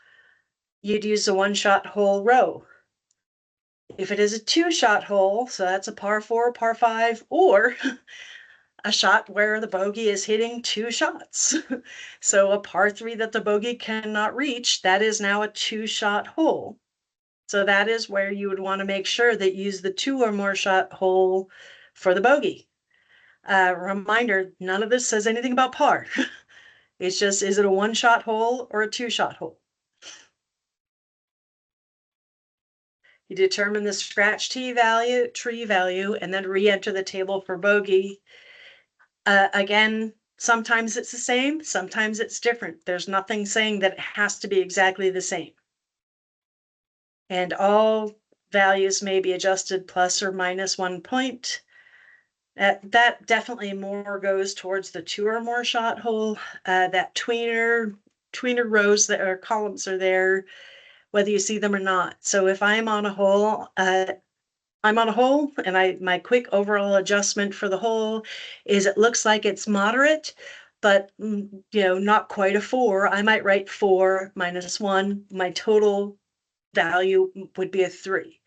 you'd use the one shot hole row. If it is a two shot hole, so that's a par 4, par 5, or a shot where the bogey is hitting two shots. So a par 3 that the bogey cannot reach, that is now a two shot hole. So that is where you would want to make sure that you use the two or more shot hole for the bogey. Reminder, none of this says anything about par. It's just, is it a one shot hole or a two shot hole? You determine the scratch tree value, and then re-enter the table for bogey. Again, sometimes it's the same, sometimes it's different. There's nothing saying that it has to be exactly the same. And all values may be adjusted plus or minus 1 point. That definitely more goes towards the two or more shot hole. That tweener rows that are columns are there, whether you see them or not. So if I'm on a hole, and my quick overall adjustment for the hole is it looks like it's moderate, but not quite a 4. I might write 4 minus 1. My total value would be a 3.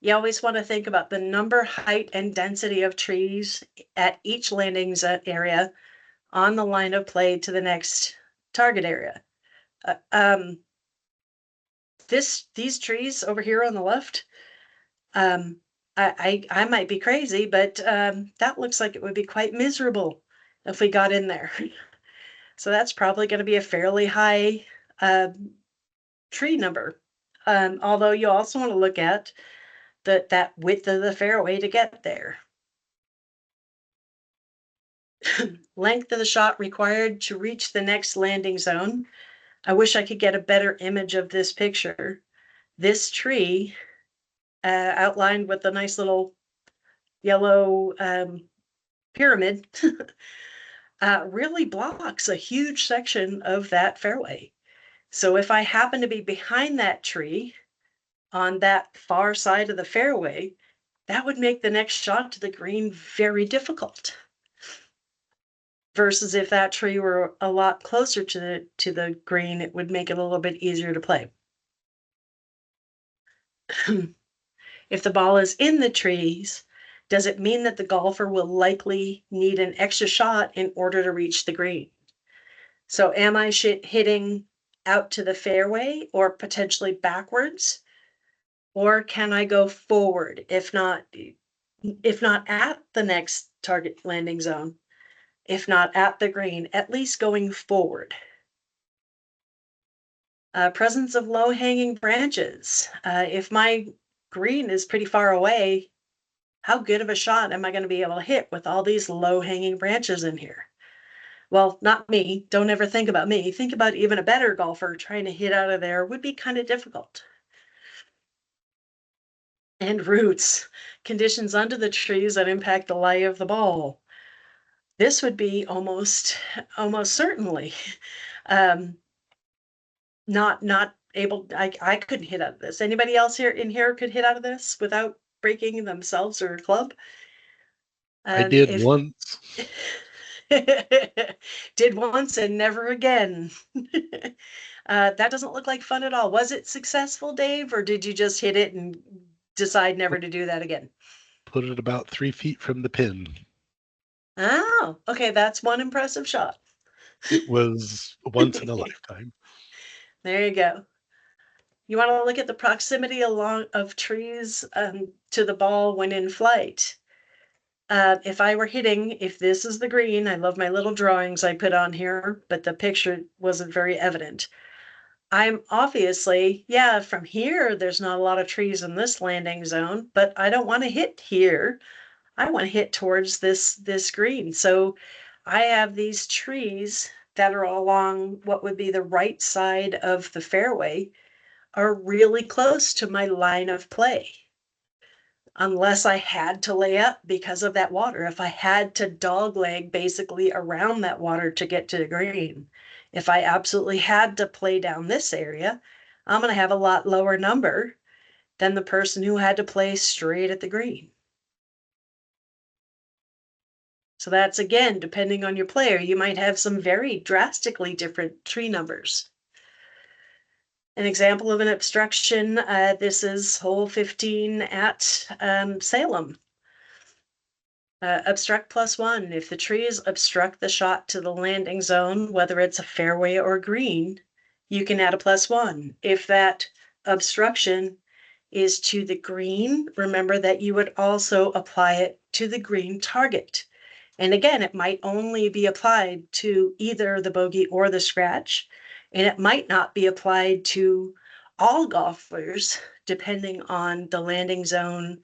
You always want to think about the number, height, and density of trees at each landing area on the line of play to the next target area. These trees over here on the left, I might be crazy, but that looks like it would be quite miserable if we got in there. So that's probably going to be a fairly high tree number. Although you also want to look at that width of the fairway to get there. Length of the shot required to reach the next landing zone. I wish I could get a better image of this picture. This tree, outlined with a nice little yellow pyramid, really blocks a huge section of that fairway. So if I happen to be behind that tree on that far side of the fairway, that would make the next shot to the green very difficult. Versus if that tree were a lot closer to the green, it would make it a little bit easier to play. If the ball is in the trees, does it mean that the golfer will likely need an extra shot in order to reach the green? So am I hitting out to the fairway or potentially backwards? Or can I go forward, if not at the next target landing zone, if not at the green, at least going forward? Presence of low-hanging branches. If my green is pretty far away, how good of a shot am I going to be able to hit with all these low-hanging branches in here? Well, not me. Don't ever think about me. Think about even a better golfer trying to hit out of there would be kind of difficult. And roots, conditions under the trees that impact the lie of the ball. This would be almost certainly not able. I couldn't hit out of this. Anybody else here could hit out of this without breaking themselves or club? I did If once. did once and never again. That doesn't look like fun at all. Was it successful, Dave, or did you just hit it and decide never to do that again? Put it about 3 feet from the pin. Oh, okay, that's one impressive shot. It was once in a lifetime. There you go. You want to look at the proximity of trees to the ball when in flight. If I were hitting, if this is the green, I love my little drawings I put on here, but the picture wasn't very evident. I'm obviously, yeah, from here, there's not a lot of trees in this landing zone, but I don't want to hit here. I want to hit towards this green. So I have these trees that are along what would be the right side of the fairway are really close to my line of play. Unless I had to lay up because of that water, if I had to dogleg basically around that water to get to the green, if I absolutely had to play down this area, I'm going to have a lot lower number than the person who had to play straight at the green. So that's, again, depending on your player, you might have some very drastically different tree numbers. An example of an obstruction, this is hole 15 at Salem. Obstruct +1. If the trees obstruct the shot to the landing zone, whether it's a fairway or green, you can add a +1. If that obstruction is to the green, remember that you would also apply it to the green target. And again, it might only be applied to either the bogey or the scratch, and it might not be applied to all golfers, depending on the landing zone,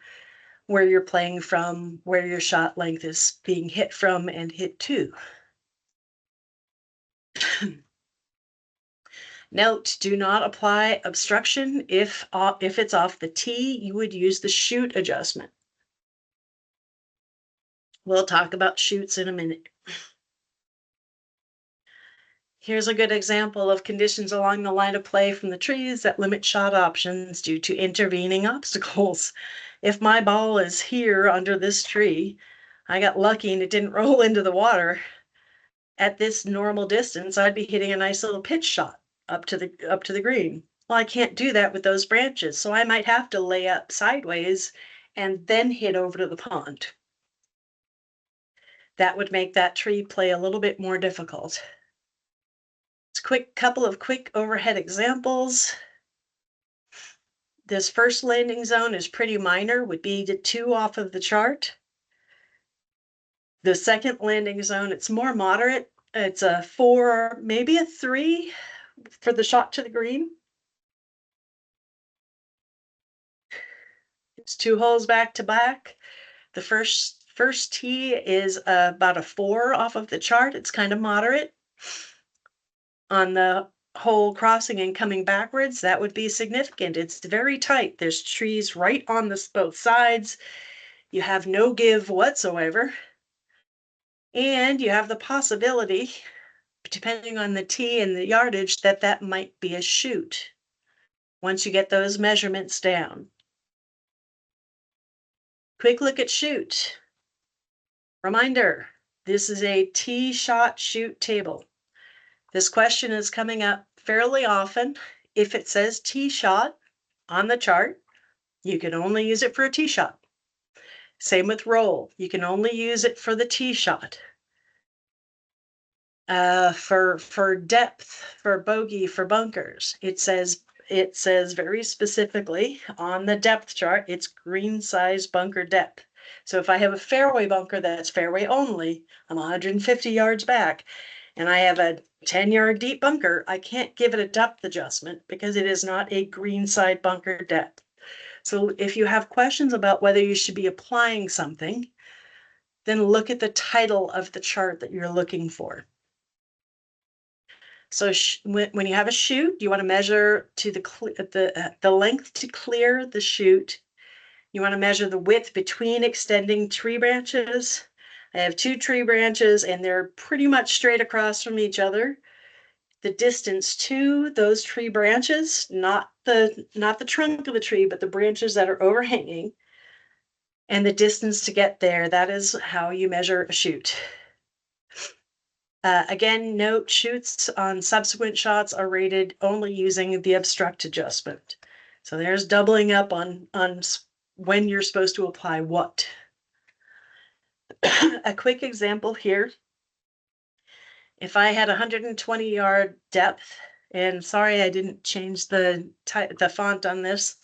where you're playing from, where your shot length is being hit from and hit to. Note, do not apply obstruction if it's off the tee. You would use the shoot adjustment. We'll talk about shoots in a minute. Here's a good example of conditions along the line of play from the trees that limit shot options due to intervening obstacles. If my ball is here under this tree, I got lucky and it didn't roll into the water. At this normal distance, I'd be hitting a nice little pitch shot up to the green. Well, I can't do that with those branches, so I might have to lay up sideways and then hit over to the pond. That would make that tree play a little bit more difficult. Couple of quick overhead examples. This first landing zone is pretty minor, would be the 2 off of the chart. The second landing zone, it's more moderate. It's a 4, maybe a 3 for the shot to the green. It's 2 holes back to back. The first tee is about a 4 off of the chart. It's kind of moderate. On the hole crossing and coming backwards, that would be significant. It's very tight. There's trees right on both sides. You have no give whatsoever. And you have the possibility, depending on the T and the yardage, that that might be a chute once you get those measurements down. Quick look at chute. Reminder, this is a T-shot chute table. This question is coming up fairly often. If it says T-shot on the chart, you can only use it for a T-shot. Same with roll. You can only use it for the T-shot. For depth, for bogey, for bunkers, it says very specifically on the depth chart, it's green size bunker depth. So if I have a fairway bunker that's fairway only, I'm 150 yards back, and I have a 10-yard deep bunker, I can't give it a depth adjustment because it is not a green side bunker depth. So if you have questions about whether you should be applying something, then look at the title of the chart that you're looking for. So when you have a chute, you want to measure to the length to clear the chute. You want to measure the width between extending tree branches. I have 2 tree branches and they're pretty much straight across from each other. The distance to those tree branches, not the trunk of the tree, but the branches that are overhanging, and the distance to get there, that is how you measure a chute. Again, note chutes on subsequent shots are rated only using the obstruct adjustment. So there's doubling up on when you're supposed to apply what. A quick example here. If I had 120-yard depth, and sorry I didn't change the font on this,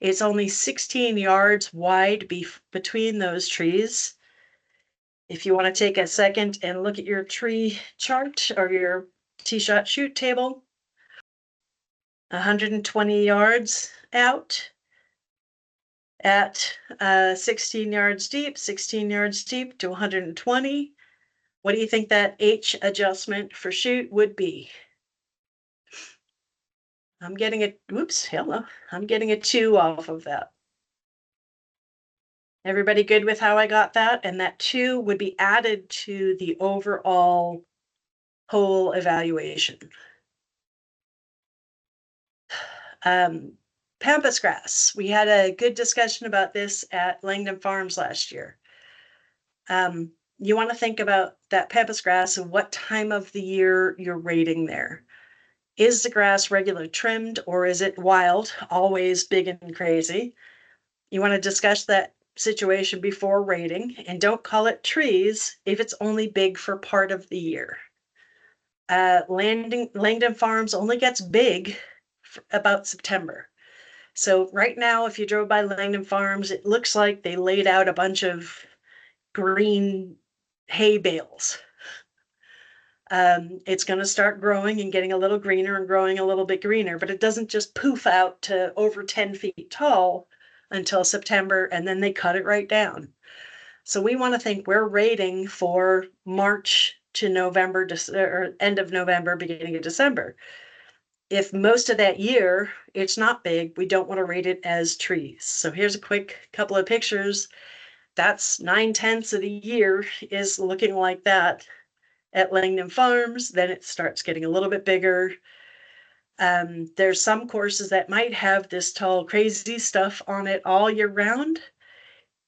it's only 16 yards wide between those trees. If you want to take a second and look at your tree chart or your T-shot chute table, 120 yards out at 16 yards deep, 16 yards deep to 120. What do you think that H adjustment for chute would be? I'm getting a, whoops, hello. I'm getting a 2 off of that. Everybody good with how I got that? And that 2 would be added to the overall whole evaluation. Pampas grass. We had a good discussion about this at Langdon Farms last year. You want to think about that pampas grass and what time of the year you're rating there. Is the grass regular trimmed or is it wild, always big and crazy? You want to discuss that situation before rating, and don't call it trees if it's only big for part of the year. Langdon Farms only gets big about September. So right now, if you drove by Langdon Farms, it looks like they laid out a bunch of green hay bales. It's going to start growing and getting a little greener and growing a little bit greener, but it doesn't just poof out to over 10 feet tall until September, and then they cut it right down. So we want to think we're rating for March to November, or end of November, beginning of December. If most of that year it's not big, we don't want to rate it as trees. So here's a quick couple of pictures. That's 9/10 of the year is looking like that at Langdon Farms. Then it starts getting a little bit bigger. There's some courses that might have this tall, crazy stuff on it all year round.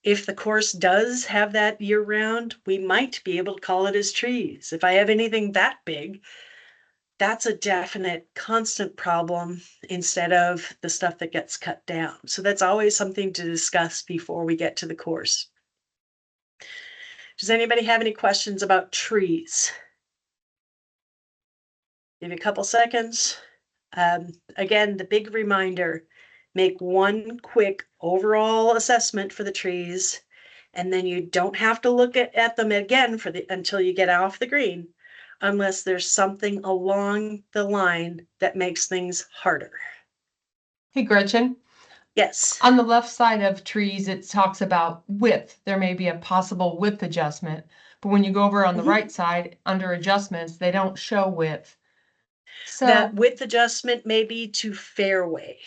If the course does have that year round, we might be able to call it as trees. If I have anything that big, that's a definite constant problem instead of the stuff that gets cut down. So that's always something to discuss before we get to the course. Does anybody have any questions about trees? Give you a couple seconds. Again, the big reminder, make one quick overall assessment for the trees, and then you don't have to look at them again until you get off the green, unless there's something along the line that makes things harder. Hey, Gretchen. Yes. On the left side of trees, it talks about width. There may be a possible width adjustment, but when you go over on the right side under adjustments, they don't show width. So that width adjustment may be to fairway.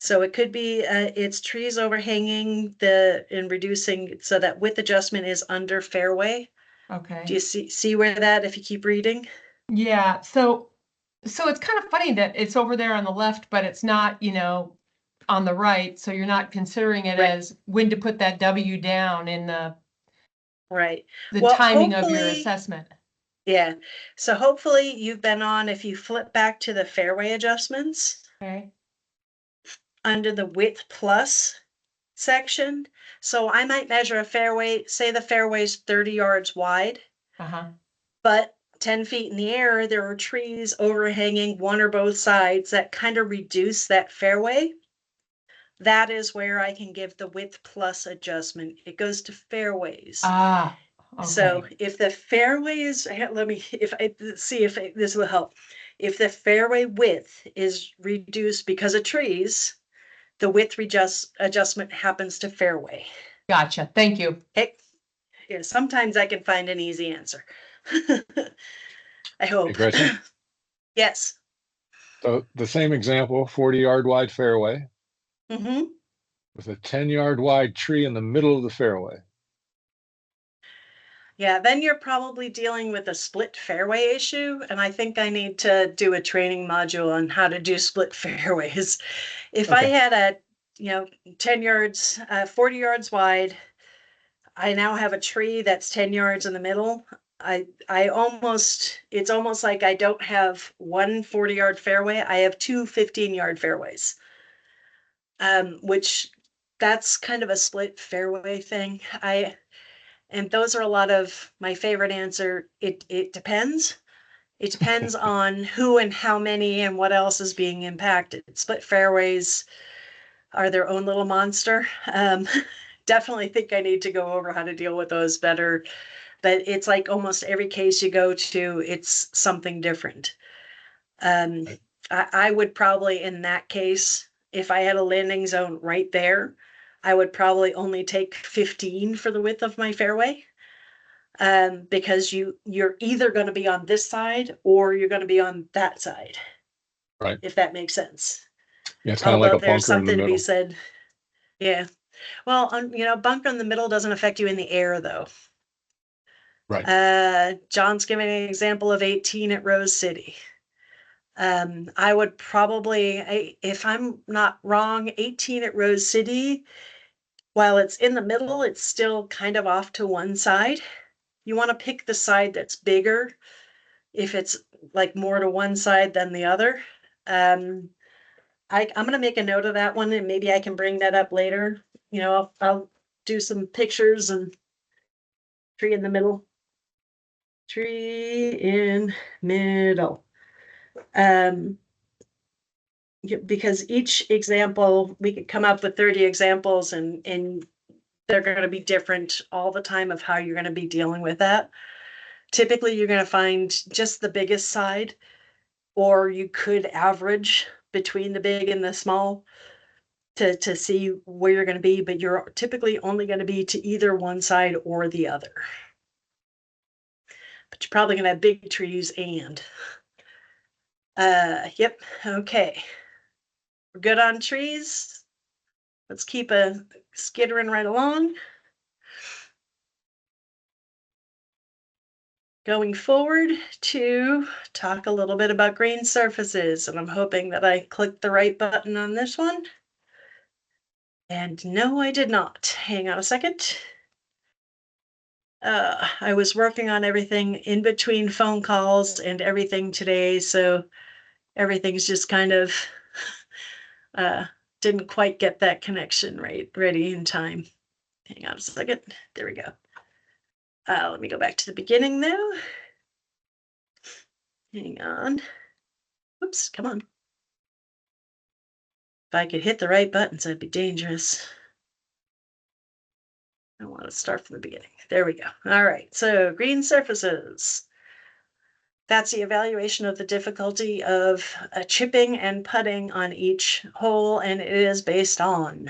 So it could be, it's trees overhanging and reducing, so that width adjustment is under fairway. Okay. Do you see where that, if you keep reading? Yeah, so it's kind of funny that it's over there on the left, but it's not, you know, on the right, so you're not considering it Right. as when to put that W down in the Right. the Well, timing of your hopefully- assessment. Yeah, so hopefully you've been on, if you flip back to the fairway adjustments, Okay. under the width plus section. So I might measure a fairway, say the fairway's 30 yards wide, Uh-huh. but 10 feet in the air, there are trees overhanging one or both sides that kind of reduce that fairway. That is where I can give the width plus adjustment. It goes to fairways. Ah, So okay. if the fairway is, let me, if I see if this will help. If the fairway width is reduced because of trees, the width adjustment happens to fairway. Gotcha. Thank you. Okay. Yeah, sometimes I can find an easy answer. I hope. Hey, Gretchen, Yes. so the same example, 40-yard wide fairway Mm-hmm. with a 10-yard wide tree in the middle of the fairway. Yeah, then you're probably dealing with a split fairway issue, and I think I need to do a training module on how to do split fairways. If I Okay. had a, 10 yards, 40 yards wide, I now have a tree that's 10 yards in the middle. It's almost like I don't have one 40-yard fairway. I have two 15-yard fairways. Which that's kind of a split fairway thing. And those are a lot of my favorite answer. It depends. It depends on who and how many and what else is being impacted. Split fairways are their own little monster. Definitely think I need to go over how to deal with those better. But it's like almost every case you go to, it's something different. I would probably, in that case, if I had a landing zone right there, I would probably only take 15 for the width of my fairway. Because you're either going to be on this side or you're going to be on that side. Right. If that makes sense. Yeah, it's kind of like Although a there's bunker in the something to be middle. said. Yeah. Well, bunker in the middle doesn't affect you in the air though. Right. John's giving an example of 18 at Rose City. I would probably, if I'm not wrong, 18 at Rose City, while it's in the middle, it's still kind of off to one side. You want to pick the side that's bigger if it's like more to one side than the other. I'm going to make a note of that one, and maybe I can bring that up later. I'll do some pictures and tree in the middle. Tree in middle. Because each example, we could come up with 30 examples and they're going to be different all the time of how you're going to be dealing with that. Typically, you're going to find just the biggest side, or you could average between the big and the small to see where you're going to be, but you're typically only going to be to either one side or the other. But you're probably going to have big trees and. Yep, okay. We're good on trees. Let's keep skittering right along. Going forward to talk a little bit about green surfaces, and I'm hoping that I clicked the right button on this one. And no, I did not. Hang on a second. I was working on everything in between phone calls and everything today, so everything's just kind of didn't quite get that connection ready in time. Hang on a second. There we go. Let me go back to the beginning though. Hang on. Oops, come on. If I could hit the right buttons, that'd be dangerous. I want to start from the beginning. There we go. All right, so green surfaces. That's the evaluation of the difficulty of chipping and putting on each hole, and it is based on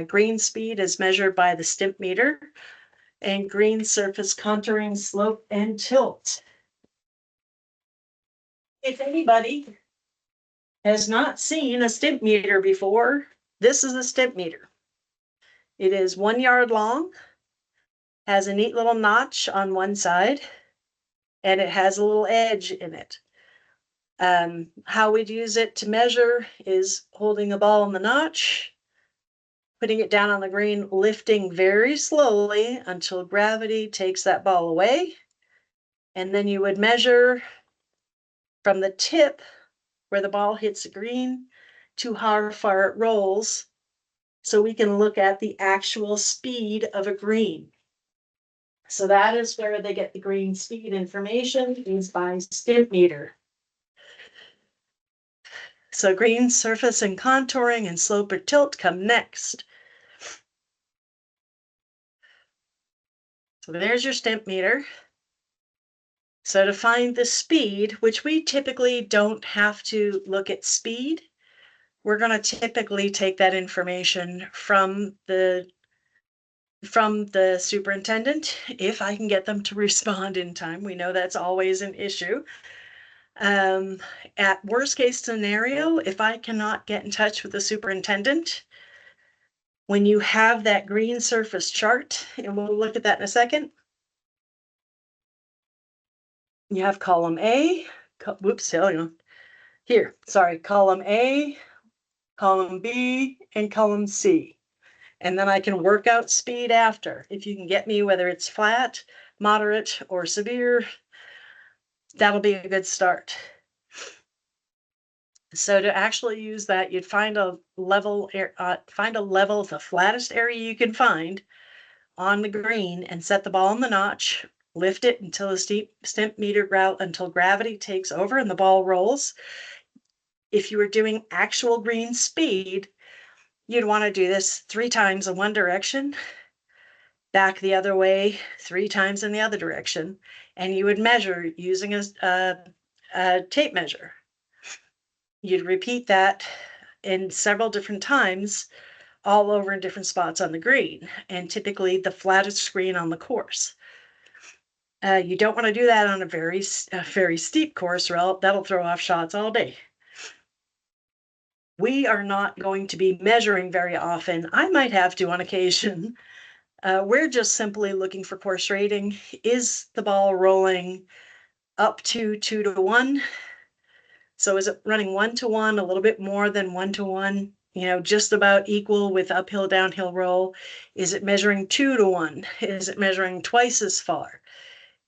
green speed is measured by the Stimpmeter, and green surface contouring, slope, and tilt. If anybody has not seen a Stimpmeter before, This is a Stimpmeter. It is 1 yard long, has a neat little notch on one side, and it has a little edge in it. How we'd use it to measure is holding a ball in the notch, putting it down on the green, lifting very slowly until gravity takes that ball away. And then you would measure from the tip where the ball hits the green to how far it rolls, so we can look at the actual speed of a green. So that is where they get the green speed information, is by Stimpmeter. So green surface and contouring and slope or tilt come next. So there's your Stimpmeter. So to find the speed, which we typically don't have to look at speed, we're going to typically take that information from the superintendent, if I can get them to respond in time. We know that's always an issue. At worst case scenario, if I cannot get in touch with the superintendent, when you have that green surface chart, and we'll look at that in a second, you have column A, column A, column B, and column C. And then I can work out speed after. If you can get me whether it's flat, moderate, or severe, that'll be a good start. So to actually use that, you'd find a level, the flattest area you can find on the green, and set the ball in the notch, lift it until the Stimpmeter until gravity takes over and the ball rolls. If you were doing actual green speed, you'd want to do this 3 times in one direction, back the other way 3 times in the other direction, and you would measure using a tape measure. You'd repeat that in several different times, all over in different spots on the green, and typically the flattest green on the course. You don't want to do that on a very steep course, or that'll throw off shots all day. We are not going to be measuring very often. I might have to on occasion. We're just simply looking for course rating. Is the ball rolling up to 2 to 1? So is it running 1 to 1, a little bit more than 1 to 1? Just about equal with uphill, downhill roll? Is it measuring 2 to 1? Is it measuring twice as far?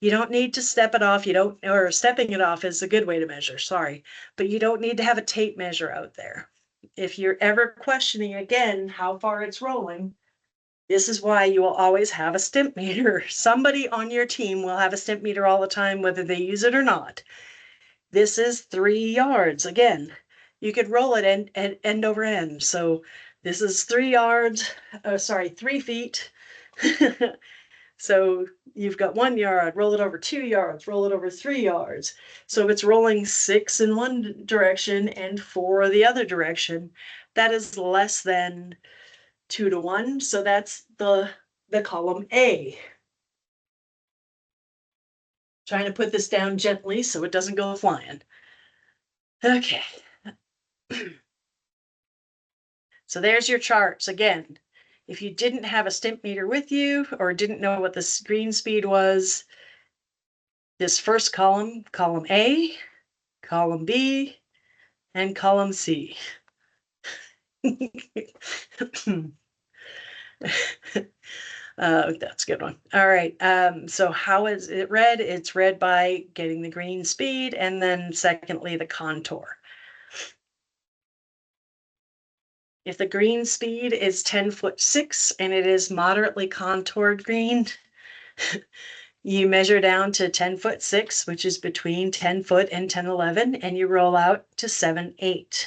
You don't need to step it off. Or stepping it off is a good way to measure, sorry. But you don't need to have a tape measure out there. If you're ever questioning again how far it's rolling, this is why you will always have a Stimpmeter. Somebody on your team will have a Stimpmeter all the time, whether they use it or not. This is 3 yards. Again, you could roll it end over end. So this is 3 feet. So you've got 1 yard, roll it over 2 yards, roll it over 3 yards. So if it's rolling 6 in one direction and 4 the other direction, that is less than 2 to 1. So that's the column A. Trying to put this down gently so it doesn't go flying. Okay. So there's your charts. Again, if you didn't have a Stimpmeter with you or didn't know what the green speed was, this first column, column A, column B, and column C. That's a good one. All right. So how is it read? It's read by getting the green speed, and then secondly, the contour. If the green speed is 10'6" and it is moderately contoured green, you measure down to 10'6", which is between 10 foot and 10'11", and you roll out to 7'8".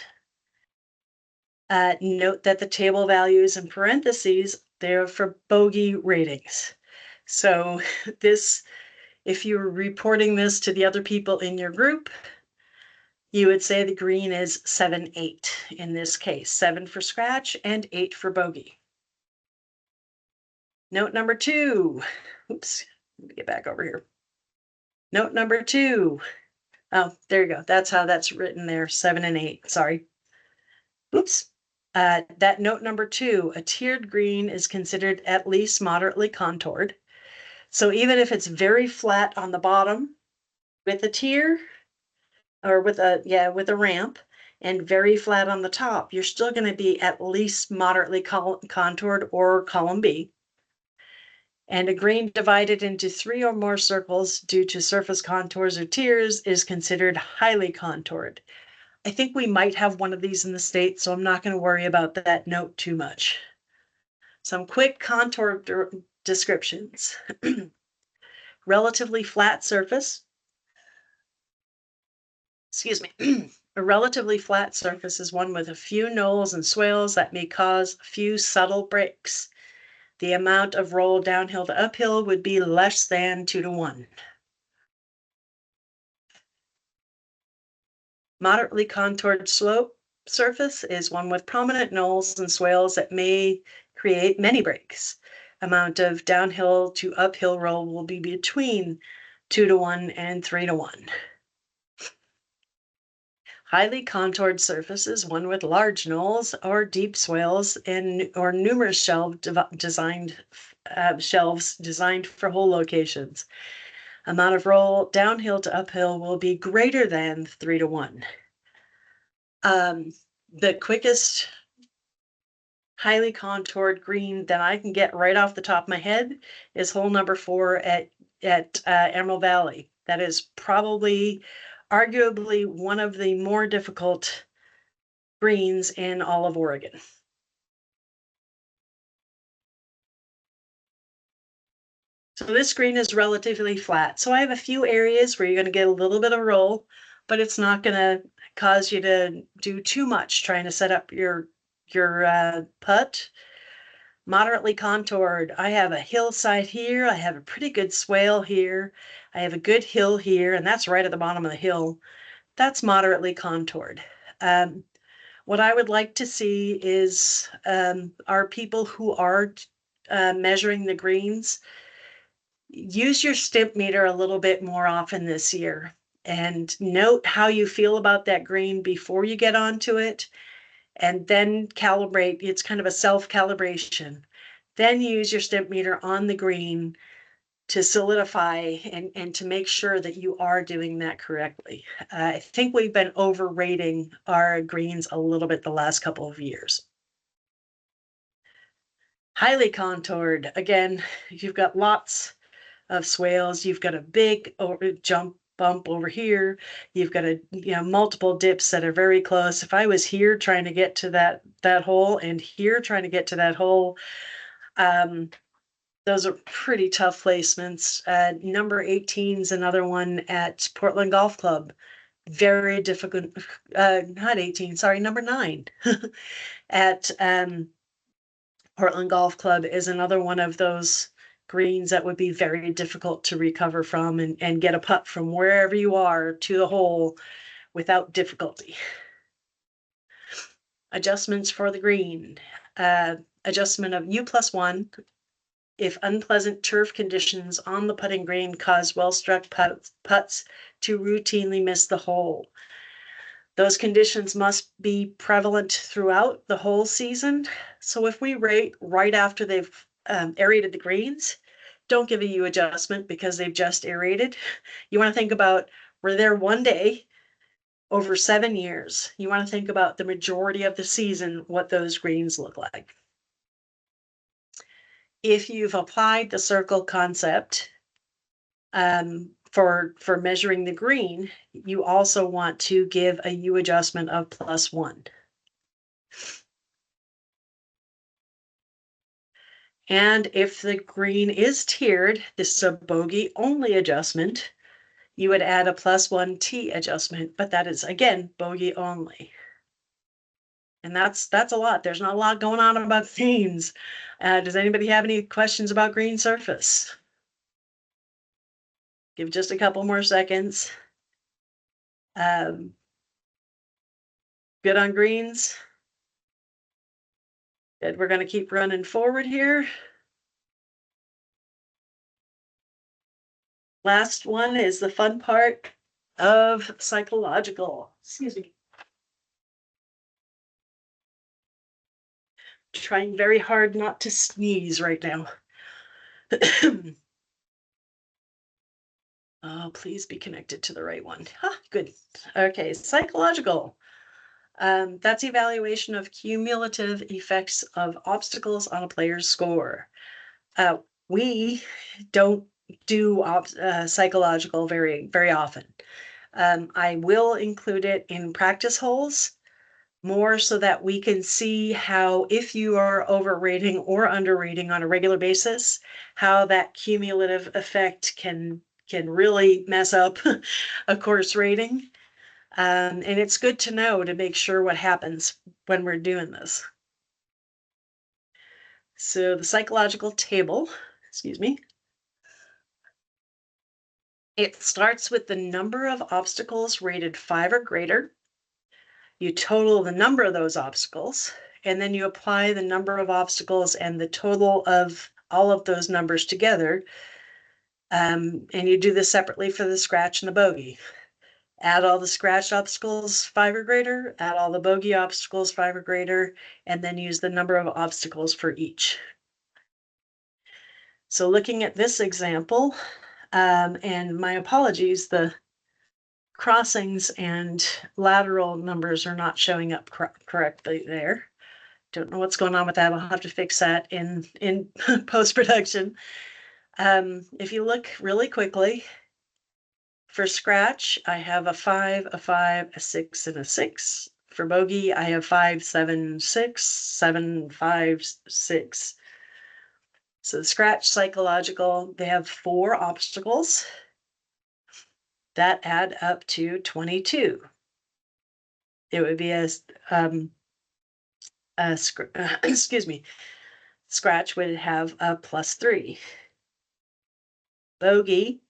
Note that the table values in parentheses, they're for bogey ratings. So if you were reporting this to the other people in your group, you would say the green is 7'8" in this case, 7 for scratch and 8 for bogey. Note number 2. Oops, let me get back over here. Note number 2. Oh, there you go. That's how that's written there, 7 and 8. Sorry. Oops. That note number 2, a tiered green is considered at least moderately contoured. So even if it's very flat on the bottom with a tier or with a ramp and very flat on the top, you're still going to be at least moderately contoured or column B. And a green divided into 3 or more circles due to surface contours or tiers is considered highly contoured. I think we might have one of these in the state, so I'm not going to worry about that note too much. Some quick contour descriptions. Relatively flat surface. Excuse me. A relatively flat surface is one with a few knolls and swales that may cause a few subtle breaks. The amount of roll downhill to uphill would be less than 2-to-1. Moderately contoured slope surface is one with prominent knolls and swales that may create many breaks. Amount of downhill to uphill roll will be between 2-to-1 and 3-to-1. Highly contoured surfaces, one with large knolls or deep swales or numerous shelves designed for hole locations. Amount of roll downhill to uphill will be greater than 3-to-1. The quickest highly contoured green that I can get right off the top of my head is hole number 4 at Emerald Valley. That is probably arguably one of the more difficult greens in all of Oregon. So this green is relatively flat. So I have a few areas where you're going to get a little bit of roll, but it's not going to cause you to do too much trying to set up your putt. Moderately contoured. I have a hillside here. I have a pretty good swale here. I have a good hill here, and that's right at the bottom of the hill. That's moderately contoured. What I would like to see is our people who are measuring the greens, use your Stimpmeter a little bit more often this year and note how you feel about that green before you get onto it, and then calibrate. It's kind of a self-calibration. Then use your Stimpmeter on the green to solidify and to make sure that you are doing that correctly. I think we've been overrating our greens a little bit the last couple of years. Highly contoured. Again, you've got lots of swales. You've got a big bump over here. You've got multiple dips that are very close. If I was here trying to get to that hole and here trying to get to that hole, those are pretty tough placements. Number 18 is another one at Portland Golf Club. Very difficult. Not 18, sorry, number 9 at Portland Golf Club is another one of those greens that would be very difficult to recover from and get a putt from wherever you are to the hole without difficulty. Adjustments for the green. Adjustment of U+1 if unpleasant turf conditions on the putting green cause well-struck putts to routinely miss the hole. Those conditions must be prevalent throughout the whole season. So if we rate right after they've aerated the greens, don't give a U adjustment because they've just aerated. You want to think about, we're there one day over 7 years. You want to think about the majority of the season, what those greens look like. If you've applied the circle concept for measuring the green, you also want to give a U adjustment of +1. And if the green is tiered, this is a bogey only adjustment, you would add a +1 T adjustment, but that is again bogey only. And that's a lot. There's not a lot going on about greens. Does anybody have any questions about green surface? Give just a couple more seconds. Good on greens. Good. We're going to keep running forward here. Last one is the fun part of psychological. Excuse me. Trying very hard not to sneeze right now. Oh, please be connected to the right one. Huh, good. Okay, psychological. That's evaluation of cumulative effects of obstacles on a player's score. We don't do psychological very often. I will include it in practice holes, more so that we can see how, if you are overrating or underrating on a regular basis, how that cumulative effect can really mess up a course rating. And it's good to know to make sure what happens when we're doing this. So the psychological table, excuse me, it starts with the number of obstacles rated 5 or greater. You total the number of those obstacles, and then you apply the number of obstacles and the total of all of those numbers together. And you do this separately for the scratch and the bogey. Add all the scratch obstacles 5 or greater, add all the bogey obstacles 5 or greater, and then use the number of obstacles for each. So looking at this example, and my apologies, the crossings and lateral numbers are not showing up correctly there. Don't know what's going on with that. I'll have to fix that in post-production. If you look really quickly, for scratch, I have a 5, a 5, a 6, and a 6. For bogey, I have 5, 7, 6, 7, 5, 6. So the scratch psychological, they have 4 obstacles that add up to 22. It would be excuse me, scratch would have a +3. Bogey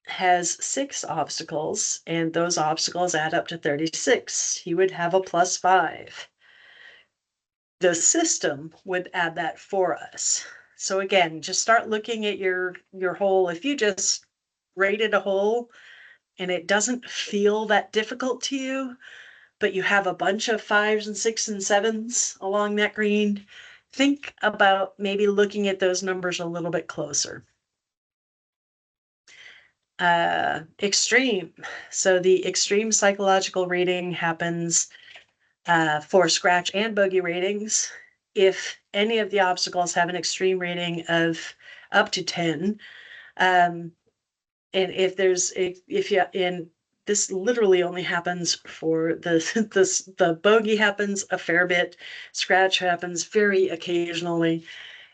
has 6 obstacles, and those obstacles add up to 36. He would have a +5. The system would add that for us. So again, just start looking at your hole. If you just rated a hole and it doesn't feel that difficult to you, but you have a bunch of 5s and 6s and 7s along that green, think about maybe looking at those numbers a little bit closer. Extreme. So the extreme psychological rating happens for scratch and bogey ratings. If any of the obstacles have an extreme rating of up to 10, and this literally only happens for the bogey happens a fair bit, scratch happens very occasionally,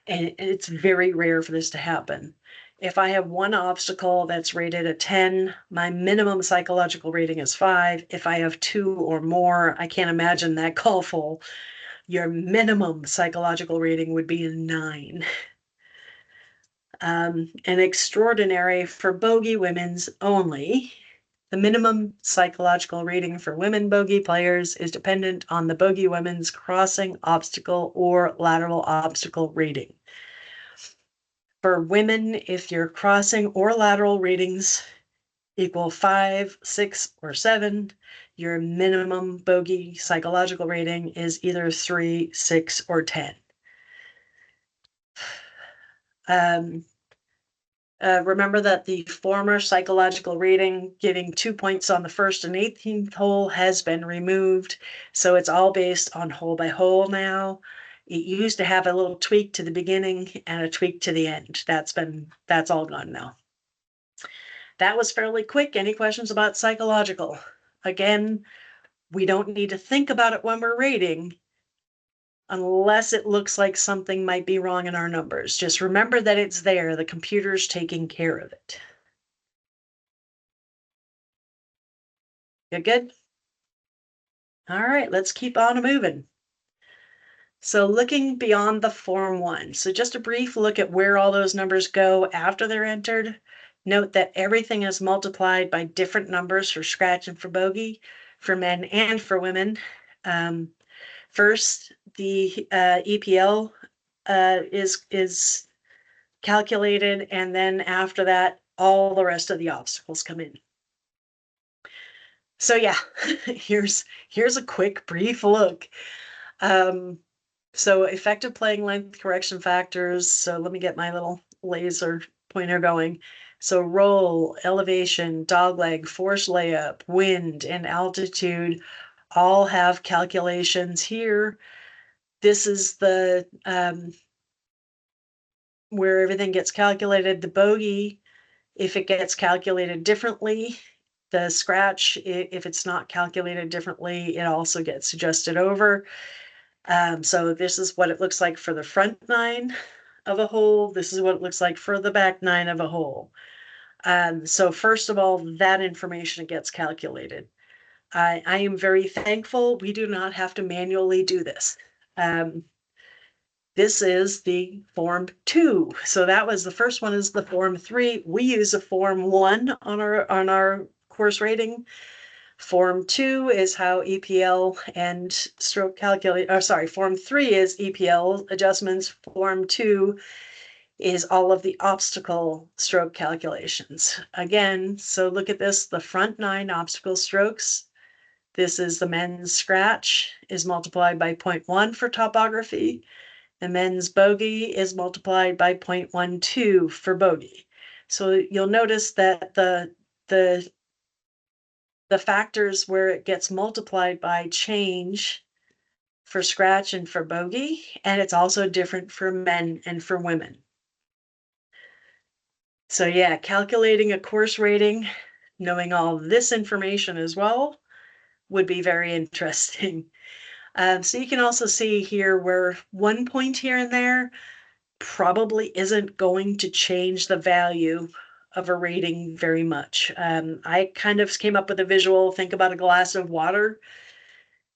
and it's very rare for this to happen. If I have one obstacle that's rated a 10, my minimum psychological rating is 5. If I have 2 or more, I can't imagine that colorful. Your minimum psychological rating would be a 9. An extraordinary for bogey women's only. The minimum psychological rating for women bogey players is dependent on the bogey women's crossing obstacle or lateral obstacle rating. For women, if your crossing or lateral ratings equal 5, 6, or 7, your minimum bogey psychological rating is either 3, 6, or 10. Remember that the former psychological rating giving 2 points on the 1st and 18th hole has been removed. So it's all based on hole by hole now. It used to have a little tweak to the beginning and a tweak to the end. That's all gone now. That was fairly quick. Any questions about psychological? Again, we don't need to think about it when we're rating unless it looks like something might be wrong in our numbers. Just remember that it's there. The computer's taking care of it. You good? All right, let's keep on moving. So looking beyond the Form 1. So just a brief look at where all those numbers go after they're entered. Note that everything is multiplied by different numbers for scratch and for bogey, for men and for women. First, the EPL is calculated, and then after that, all the rest of the obstacles come in. So yeah, here's a quick, brief look. So effective playing length correction factors. So let me get my little laser pointer going. So roll, elevation, dogleg, force layup, wind, and altitude all have calculations here. This is the where everything gets calculated. The bogey, if it gets calculated differently, the scratch, if it's not calculated differently, it also gets adjusted over. So this is what it looks like for the front 9 of a hole. This is what it looks like for the back 9 of a hole. So first of all, that information gets calculated. I am very thankful we do not have to manually do this. This is the Form 2. So that was the first one is the Form 3. We use a Form 1 on our course rating. Form 2 is how EPL and stroke calculate, or sorry, Form 3 is EPL adjustments. Form 2 is all of the obstacle stroke calculations. Again, so look at this, the front 9 obstacle strokes. This is the men's scratch is multiplied by 0.1 for topography. The men's bogey is multiplied by 0.12 for bogey. So you'll notice that the factors where it gets multiplied by change for scratch and for bogey, and it's also different for men and for women. So yeah, calculating a course rating, knowing all this information as well, would be very interesting. So you can also see here where 1 point here and there probably isn't going to change the value of a rating very much. I kind of came up with a visual, think about a glass of water.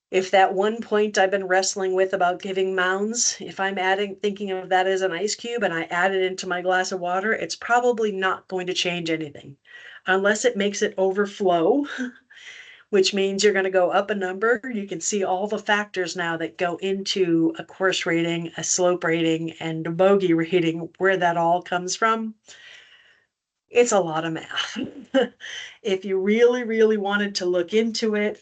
If that 1 point I've been wrestling with about giving mounds, if I'm thinking of that as an ice cube and I add it into my glass of water, it's probably not going to change anything unless it makes it overflow, which means you're going to go up a number. You can see all the factors now that go into a course rating, a slope rating, and a bogey rating, where that all comes from. It's a lot of math. If you really, really wanted to look into it,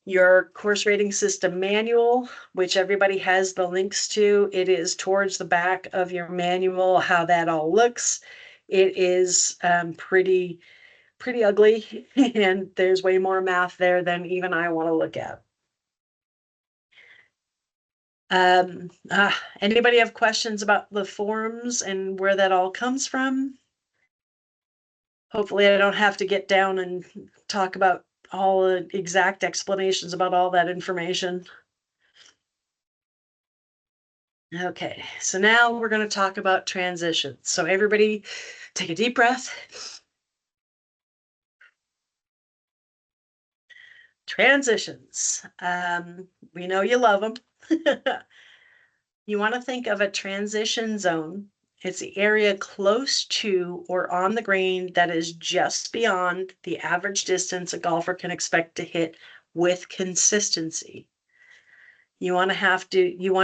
your course rating system manual, which everybody has the links to, it is towards the back of your manual, how that all looks. It is pretty ugly, and there's way more math there than even I want to look at. Anybody have questions about the forms and where that all comes from? Hopefully I don't have to get down and talk about all the exact explanations about all that information. Okay, so now we're going to talk about transitions. So everybody take a deep breath. Transitions. We know you love them. You want to think of a transition zone. It's the area close to or on the green that is just beyond the average distance a golfer can expect to hit with consistency. You want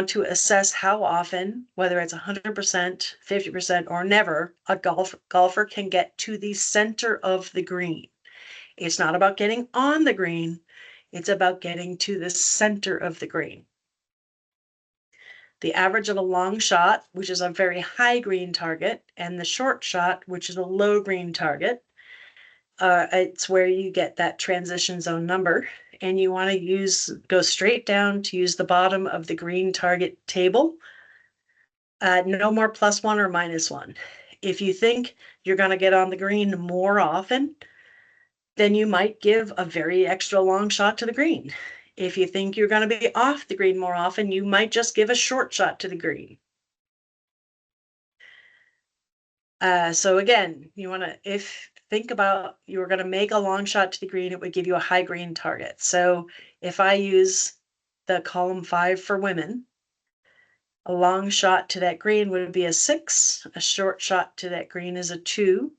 to assess how often, whether it's 100%, 50%, or never, a golfer can get to the center of the green. It's not about getting on the green, it's about getting to the center of the green. The average of a long shot, which is a very high green target, and the short shot, which is a low green target, it's where you get that transition zone number. And you want to go straight down to use the bottom of the green target table. No more +1 or -1. If you think you're going to get on the green more often, then you might give a very extra long shot to the green. If you think you're going to be off the green more often, you might just give a short shot to the green. So again, you want to, think about you were going to make a long shot to the green, it would give you a high green target. So if I use the column 5 for women, a long shot to that green would be a 6, a short shot to that green is a 2.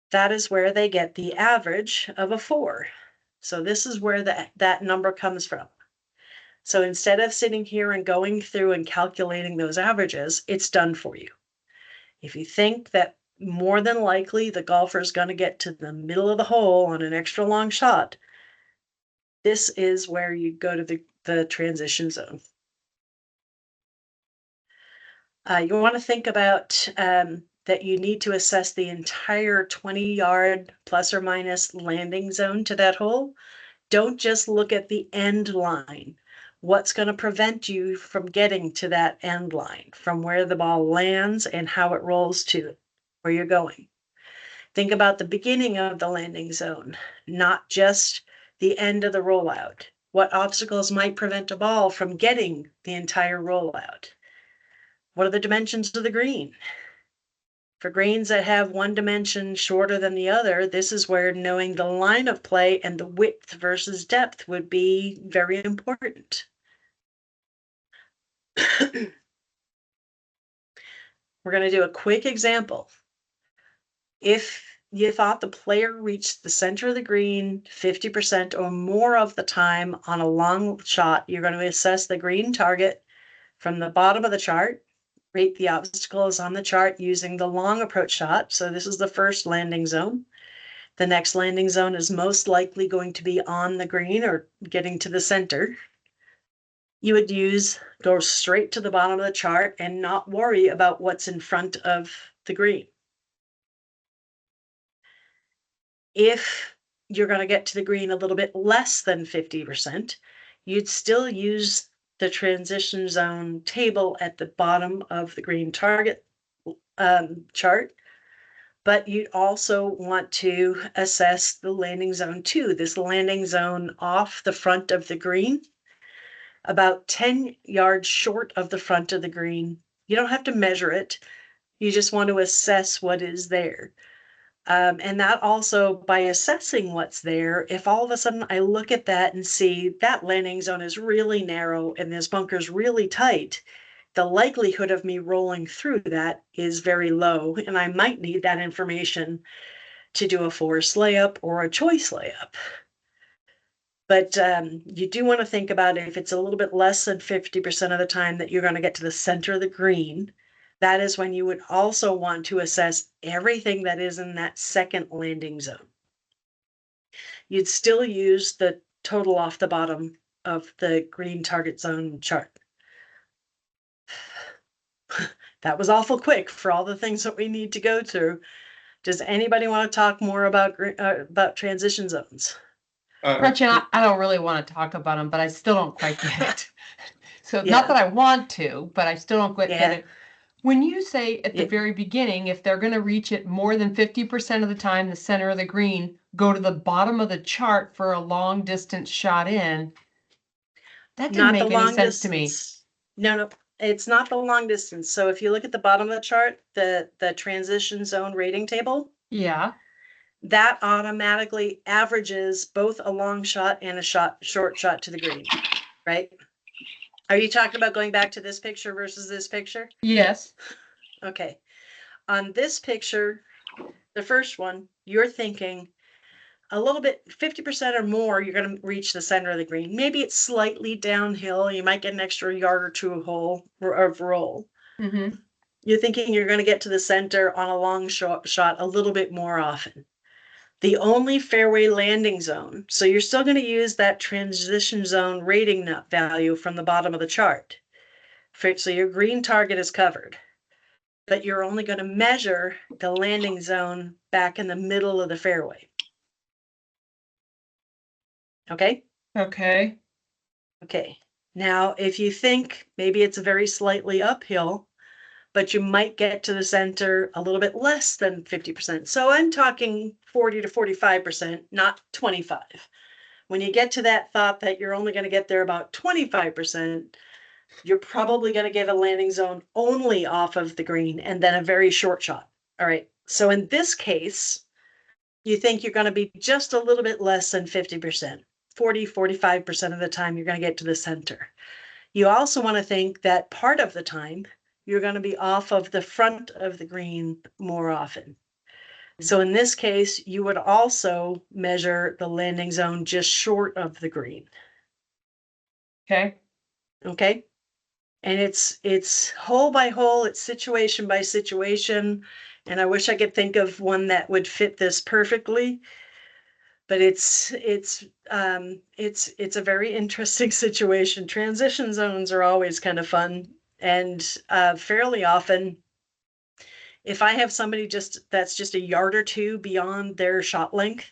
That is where they get the average of a 4. So this is where that number comes from. So instead of sitting here and going through and calculating those averages, it's done for you. If you think that more than likely the golfer is going to get to the middle of the hole on an extra long shot, this is where you go to the transition zone. You want to think about that you need to assess the entire 20-yard plus or minus landing zone to that hole. Don't just look at the end line. What's going to prevent you from getting to that end line, from where the ball lands and how it rolls to where you're going? Think about the beginning of the landing zone, not just the end of the rollout. What obstacles might prevent a ball from getting the entire rollout? What are the dimensions of the green? For greens that have one dimension shorter than the other, this is where knowing the line of play and the width versus depth would be very important. We're going to do a quick example. If you thought the player reached the center of the green 50% or more of the time on a long shot, you're going to assess the green target from the bottom of the chart, rate the obstacles on the chart using the long approach shot. So this is the first landing zone. The next landing zone is most likely going to be on the green or getting to the center. You would go straight to the bottom of the chart and not worry about what's in front of the green. If you're going to get to the green a little bit less than 50%, you'd still use the transition zone table at the bottom of the green target chart, but you'd also want to assess the landing zone too. This landing zone off the front of the green, about 10 yards short of the front of the green. You don't have to measure it. You just want to assess what is there. And that also, by assessing what's there, if all of a sudden I look at that and see that landing zone is really narrow and this bunker's really tight, the likelihood of me rolling through that is very low, and I might need that information to do a forced layup or a choice layup. But you do want to think about it. If it's a little bit less than 50% of the time that you're going to get to the center of the green, that is when you would also want to assess everything that is in that second landing zone. You'd still use the total off the bottom of the green target zone chart. That was awful quick for all the things that we need to go through. Does anybody want to talk more about transition zones? Gretchen, I don't really want to talk about them, but I still don't quite get it. So Yeah. not that I want to, but I still don't quite Yeah. get it. When you say at the Yeah. very beginning, if they're going to reach it more than 50% of the time, the center of the green, go to the bottom of the chart for a long distance shot in, that didn't Not the make any long sense to me. distance. No, it's not the long distance. So if you look at the bottom of the chart, the transition zone rating table, Yeah. that automatically averages both a long shot and a short shot to the green, right? Are you talking about going back to this picture versus this picture? Yes. Okay. On this picture, the first one, you're thinking a little bit, 50% or more, you're going to reach the center of the green. Maybe it's slightly downhill. You might get an extra yard or two of roll. Mm-hmm. You're thinking you're going to get to the center on a long shot a little bit more often. The only fairway landing zone, so you're still going to use that transition zone rating value from the bottom of the chart. So your green target is covered, but you're only going to measure the landing zone back in the middle of the fairway. Okay? Okay. Okay. Now, if you think maybe it's very slightly uphill, but you might get to the center a little bit less than 50%. So I'm talking 40 to 45%, not 25. When you get to that thought that you're only going to get there about 25%, you're probably going to get a landing zone only off of the green and then a very short shot. All right. So in this case, you think you're going to be just a little bit less than 50%, 40, 45% of the time you're going to get to the center. You also want to think that part of the time you're going to be off of the front of the green more often. So in this case, you would also measure the landing zone just short of the green. Okay. Okay. And it's hole by hole, it's situation by situation. And I wish I could think of one that would fit this perfectly. But it's a very interesting situation. Transition zones are always kind of fun. And fairly often, if I have somebody that's just a yard or two beyond their shot length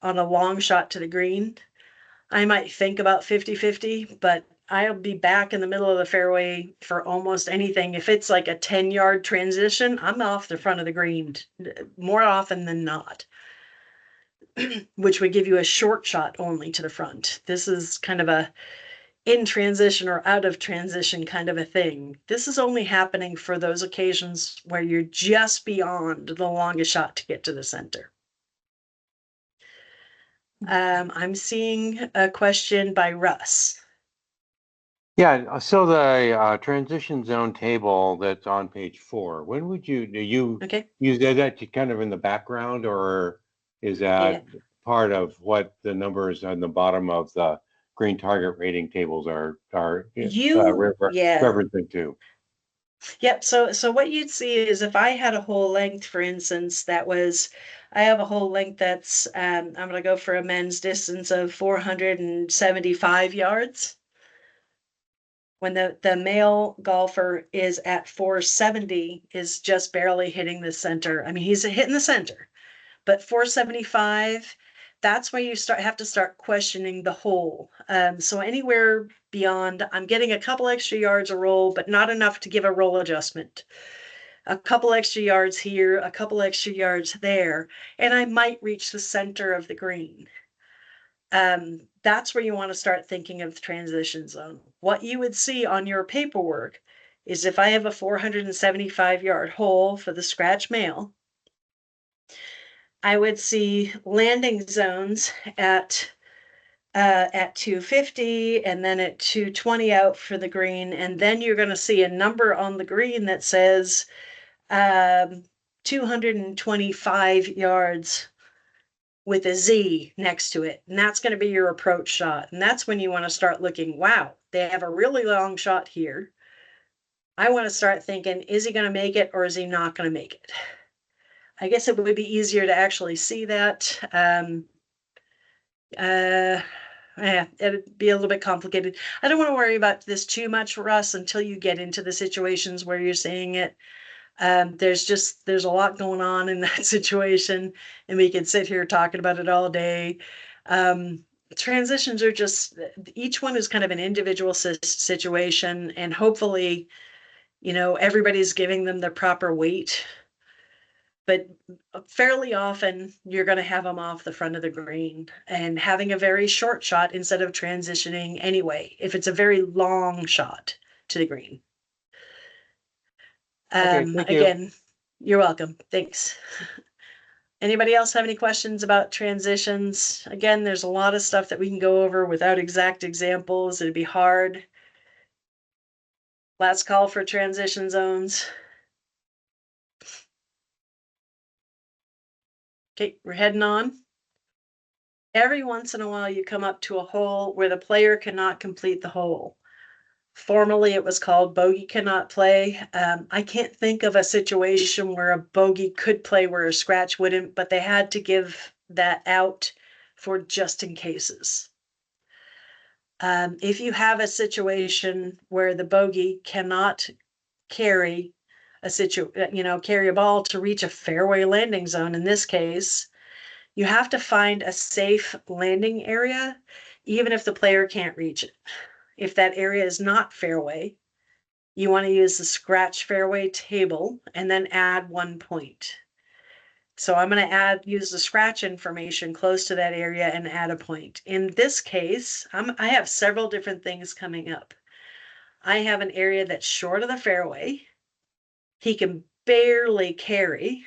on a long shot to the green, I might think about 50-50, but I'll be back in the middle of the fairway for almost anything. If it's like a 10-yard transition, I'm off the front of the green more often than not, which would give you a short shot only to the front. This is kind of a in transition or out of transition kind of a thing. This is only happening for those occasions where you're just beyond the longest shot to get to the center. I'm seeing a question by Russ. Yeah, so the transition zone table that's on page 4, when would you, do you Okay. use that to kind of in the background, or is that part of what the numbers on the bottom of the green target rating tables are referencing to? Yep. So what you'd see is if I had a whole length, for instance, I have a whole length that's, I'm going to go for a men's distance of 475 yards. When the male golfer is at 470, is just barely hitting the center. I mean, he's hitting the center, but 475, that's where you have to start questioning the hole. So anywhere beyond, I'm getting a couple extra yards a roll, but not enough to give a roll adjustment. A couple extra yards here, a couple extra yards there, and I might reach the center of the green. That's where you want to start thinking of the transition zone. What you would see on your paperwork is if I have a 475-yard hole for the scratch male, I would see landing zones at 250 and then at 220 out for the green, and then you're going to see a number on the green that says 225 yards with a Z next to it. And that's going to be your approach shot. And that's when you want to start looking, wow, they have a really long shot here. I want to start thinking, is he going to make it or is he not going to make it? I guess it would be easier to actually see that. It'd be a little bit complicated. I don't want to worry about this too much, Russ, until you get into the situations where you're seeing it. There's a lot going on in that situation, and we could sit here talking about it all day. Transitions are just, each one is kind of an individual situation, and hopefully, everybody's giving them the proper weight. But fairly often you're going to have them off the front of the green and having a very short shot instead of transitioning anyway, if it's a very long shot to the green. Okay, thank you. Again, you're welcome. Thanks. Anybody else have any questions about transitions? Again, there's a lot of stuff that we can go over without exact examples. It'd be hard. Last call for transition zones. Okay, we're heading on. Every once in a while, you come up to a hole where the player cannot complete the hole. Formerly, it was called bogey cannot play. I can't think of a situation where a bogey could play where a scratch wouldn't, but they had to give that out for just in cases. If you have a situation where the bogey cannot carry carry a ball to reach a fairway landing zone, in this case, you have to find a safe landing area, even if the player can't reach it. If that area is not fairway, you want to use the scratch fairway table and then add 1 point. So I'm going to use the scratch information close to that area and add a point. In this case, I have several different things coming up. I have an area that's short of the fairway. He can barely carry.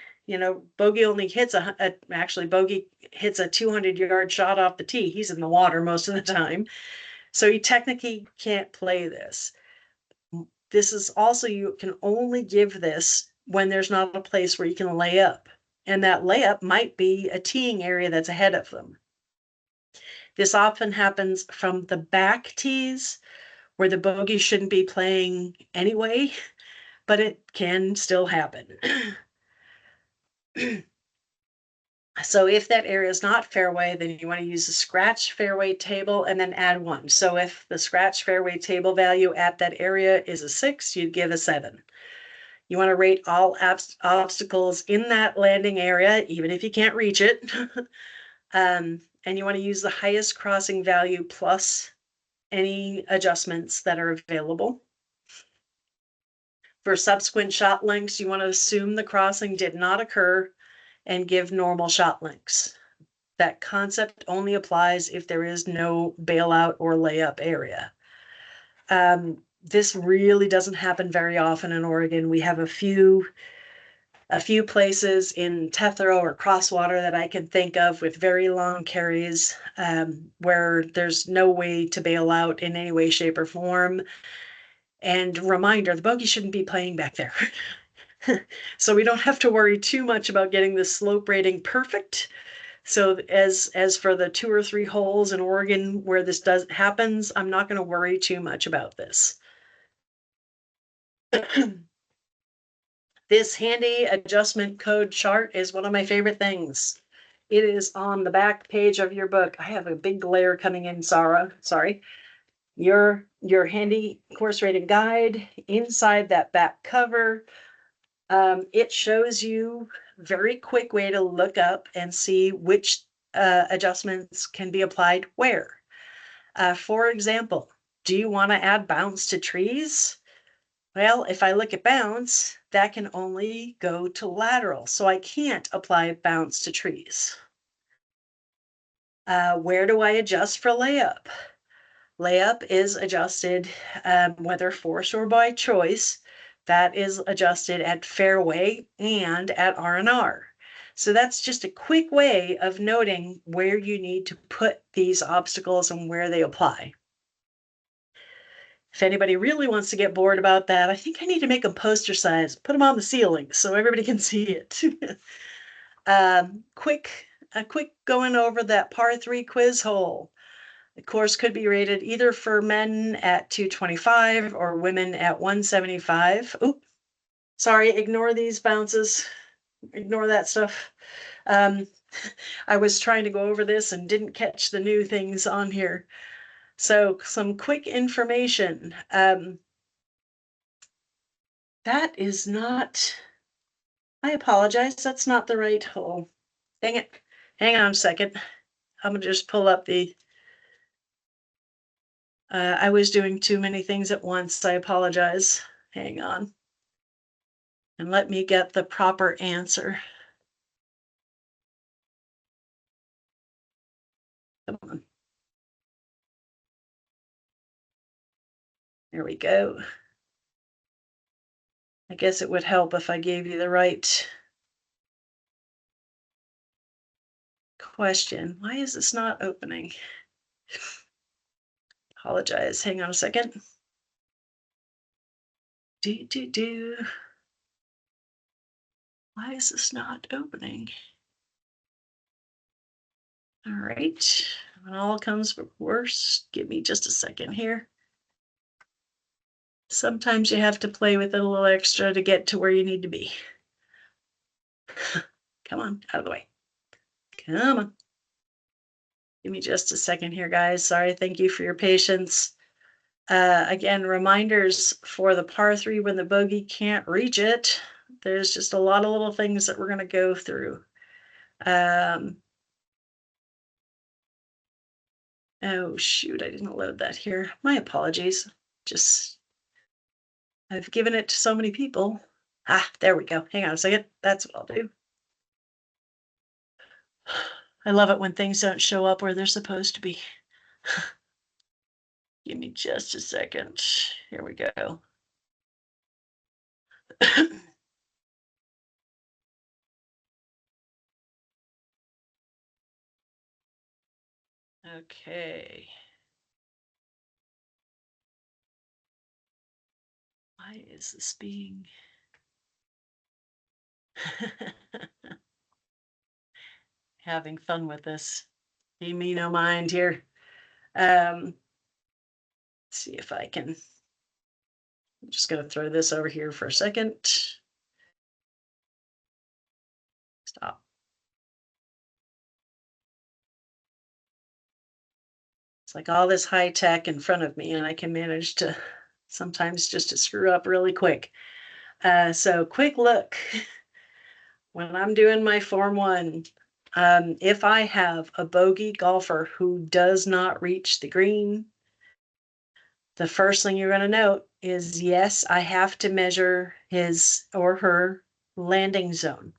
Bogey only hits Bogey hits a 200-yard shot off the tee. He's in the water most of the time. So you technically can't play this. This is also, you can only give this when there's not a place where you can lay up. And that layup might be a teeing area that's ahead of them. This often happens from the back tees where the bogey shouldn't be playing anyway, but it can still happen. So if that area is not fairway, then you want to use the scratch fairway table and then add 1. So if the scratch fairway table value at that area is a 6, you'd give a 7. You want to rate all obstacles in that landing area, even if you can't reach it. And you want to use the highest crossing value plus any adjustments that are available. For subsequent shot lengths, you want to assume the crossing did not occur and give normal shot lengths. That concept only applies if there is no bailout or layup area. This really doesn't happen very often in Oregon. We have a few places in Tethero or Crosswater that I can think of with very long carries, where there's no way to bail out in any way, shape, or form. And reminder, the bogey shouldn't be playing back there. So we don't have to worry too much about getting the slope rating perfect. So as for the 2 or 3 holes in Oregon where this happens, I'm not going to worry too much about this. This handy adjustment code chart is one of my favorite things. It is on the back page of your book. I have a big glare coming in, Sarah. Sorry. Your handy course rating guide inside that back cover. It shows you very quick way to look up and see which adjustments can be applied where. For example, do you want to add bounce to trees? Well, if I look at bounce, that can only go to lateral, so I can't apply bounce to trees. Where do I adjust for layup? Layup is adjusted whether force or by choice. That is adjusted at fairway and at R&R. So that's just a quick way of noting where you need to put these obstacles and where they apply. If anybody really wants to get bored about that, I think I need to make them poster size, put them on the ceiling so everybody can see it. A quick going over that par 3 quiz hole. The course could be rated either for men at 225 or women at 175. Oop, sorry, ignore these bounces. Ignore that stuff. I was trying to go over this and didn't catch the new things on here. So some quick information. That is not, I apologize, that's not the right hole. Dang it. Hang on a second. I'm gonna just pull up the, I was doing too many things at once. I apologize. Hang on. And let me get the proper answer. Come on. There we go. I guess it would help if I gave you the right question. Why is this not opening? Apologize. Hang on a second. Why is this not opening? All right. When all comes worse, give me just a second here. Sometimes you have to play with it a little extra to get to where you need to be. Come on, out of the way. Come on. Give me just a second here, guys. Sorry, thank you for your patience. Again, reminders for the par 3 when the bogey can't reach it. There's just a lot of little things that we're going to go through. Oh, shoot, I didn't load that here. My apologies. I've given it to so many people. There we go. Hang on a second. That's what I'll do. I love it when things don't show up where they're supposed to be. Give me just a second. Here we go. Okay. Why is this being... Having fun with this. Pay me no mind here. Let's see if I can... I'm just going to throw this over here for a second. Stop. It's like all this high tech in front of me, and I can manage to sometimes just to screw up really quick. So quick look. When I'm doing my Form 1, if I have a bogey golfer who does not reach the green, the first thing you're going to note is, yes, I have to measure his or her landing zone.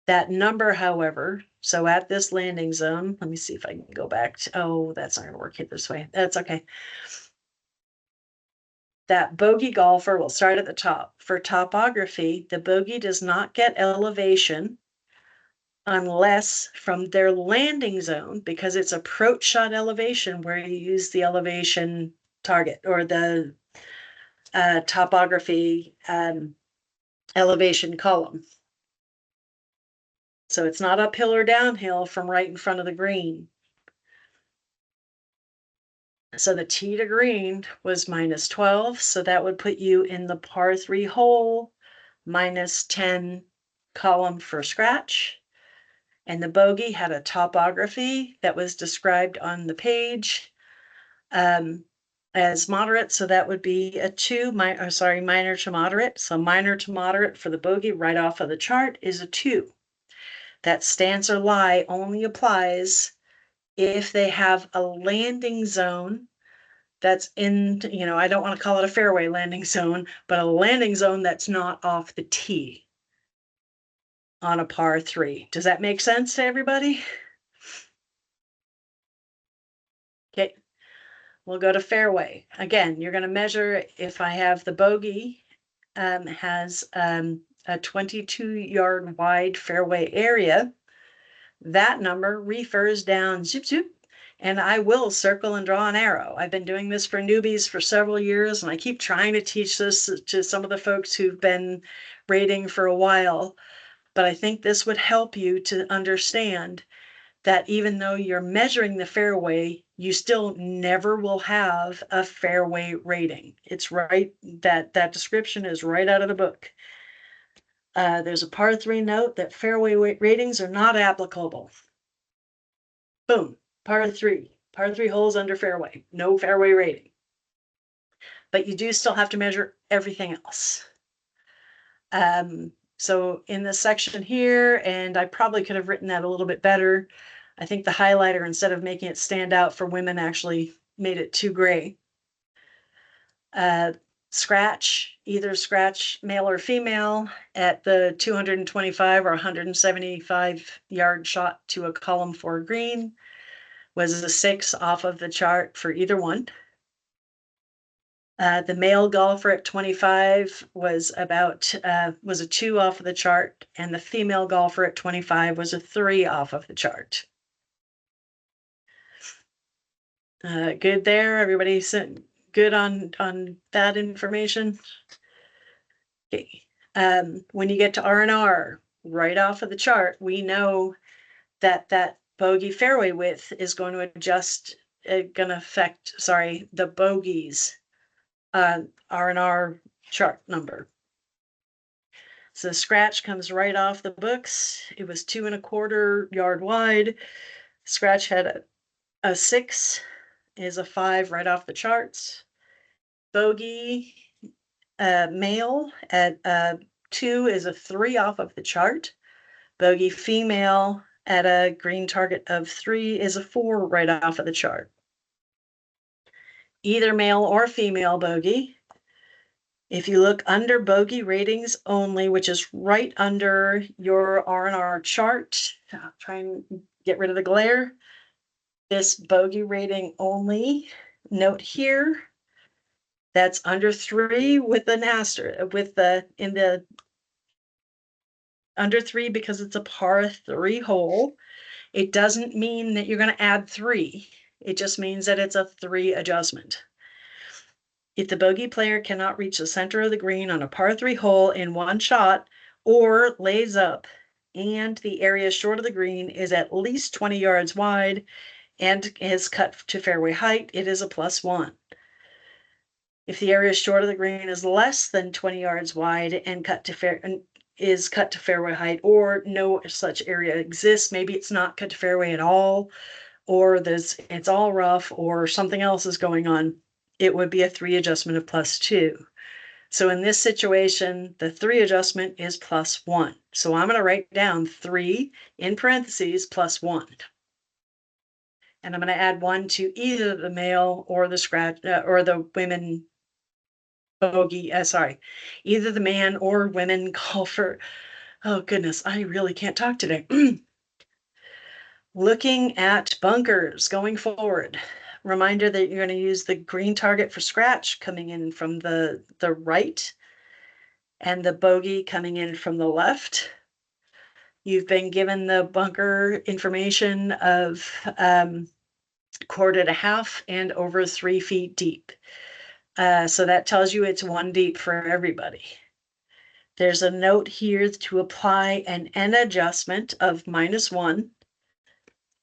That number, however, so at this landing zone, let me see if I can go back to, oh, that's not going to work here this way. That's okay. That bogey golfer will start at the top. For topography, the bogey does not get elevation unless from their landing zone, because it's approach shot elevation where you use the elevation target or the topography elevation column. So it's not uphill or downhill from right in front of the green. So the tee to green was -12. So that would put you in the par 3 hole, -10 column for scratch. And the bogey had a topography that was described on the page as moderate. So that would be a 2, minor to moderate. So minor to moderate for the bogey right off of the chart is a 2. That stance or lie only applies if they have a landing zone that's in, I don't want to call it a fairway landing zone, but a landing zone that's not off the tee on a par 3. Does that make sense to everybody? Okay, we'll go to fairway. Again, you're going to measure if I have the bogey has a 22-yard wide fairway area. That number refers down, zoop, zoop, and I will circle and draw an arrow. I've been doing this for newbies for several years, and I keep trying to teach this to some of the folks who've been rating for a while. But I think this would help you to understand that even though you're measuring the fairway, you still never will have a fairway rating. It's right, that description is right out of the book. There's a par 3 note that fairway ratings are not applicable. Boom, par 3 holes under fairway, no fairway rating. But you do still have to measure everything else. So in this section here, and I probably could have written that a little bit better. I think the highlighter, instead of making it stand out for women, actually made it too gray. Scratch, either scratch male or female at the 225 or 175 yard shot to a column 4 green was a 6 off of the chart for either one. The male golfer at 25 was was a 2 off of the chart, and the female golfer at 25 was a 3 off of the chart. Good there, everybody. Good on that information. Okay. When you get to R&R, right off of the chart, we know that bogey fairway width is going to adjust, going to affect, the bogey's R&R chart number. So the scratch comes right off the books. It was 2 1/4 yard wide. Scratch had a 6, is a 5 right off the charts. Bogey male at 2 is a 3 off of the chart. Bogey female at a green target of 3 is a 4 right off of the chart. Either male or female bogey. If you look under bogey ratings only, which is right under your R&R chart, I'll try and get rid of the glare. This bogey rating only, note here, that's under 3 with an asterisk, with the under 3 because it's a par 3 hole. It doesn't mean that you're going to add 3. It just means that it's a 3 adjustment. If the bogey player cannot reach the center of the green on a par 3 hole in one shot, or lays up and the area short of the green is at least 20 yards wide and is cut to fairway height, it is a +1. If the area short of the green is less than 20 yards wide and is cut to fairway height, or no such area exists, maybe it's not cut to fairway at all, or it's all rough, or something else is going on, it would be a 3 adjustment of +2. So in this situation, the 3 adjustment is +1. So I'm going to write down 3 in parentheses +1. And I'm going to add 1 to either the male or the scratch or the women bogey. Sorry, either the man or women golfer. Oh goodness, I really can't talk today. Looking at bunkers going forward. Reminder that you're going to use the green target for scratch coming in from the right and the bogey coming in from the left. You've been given the bunker information of 1.25 and over 3 feet deep. So that tells you it's 1 deep for everybody. There's a note here to apply an N adjustment of -1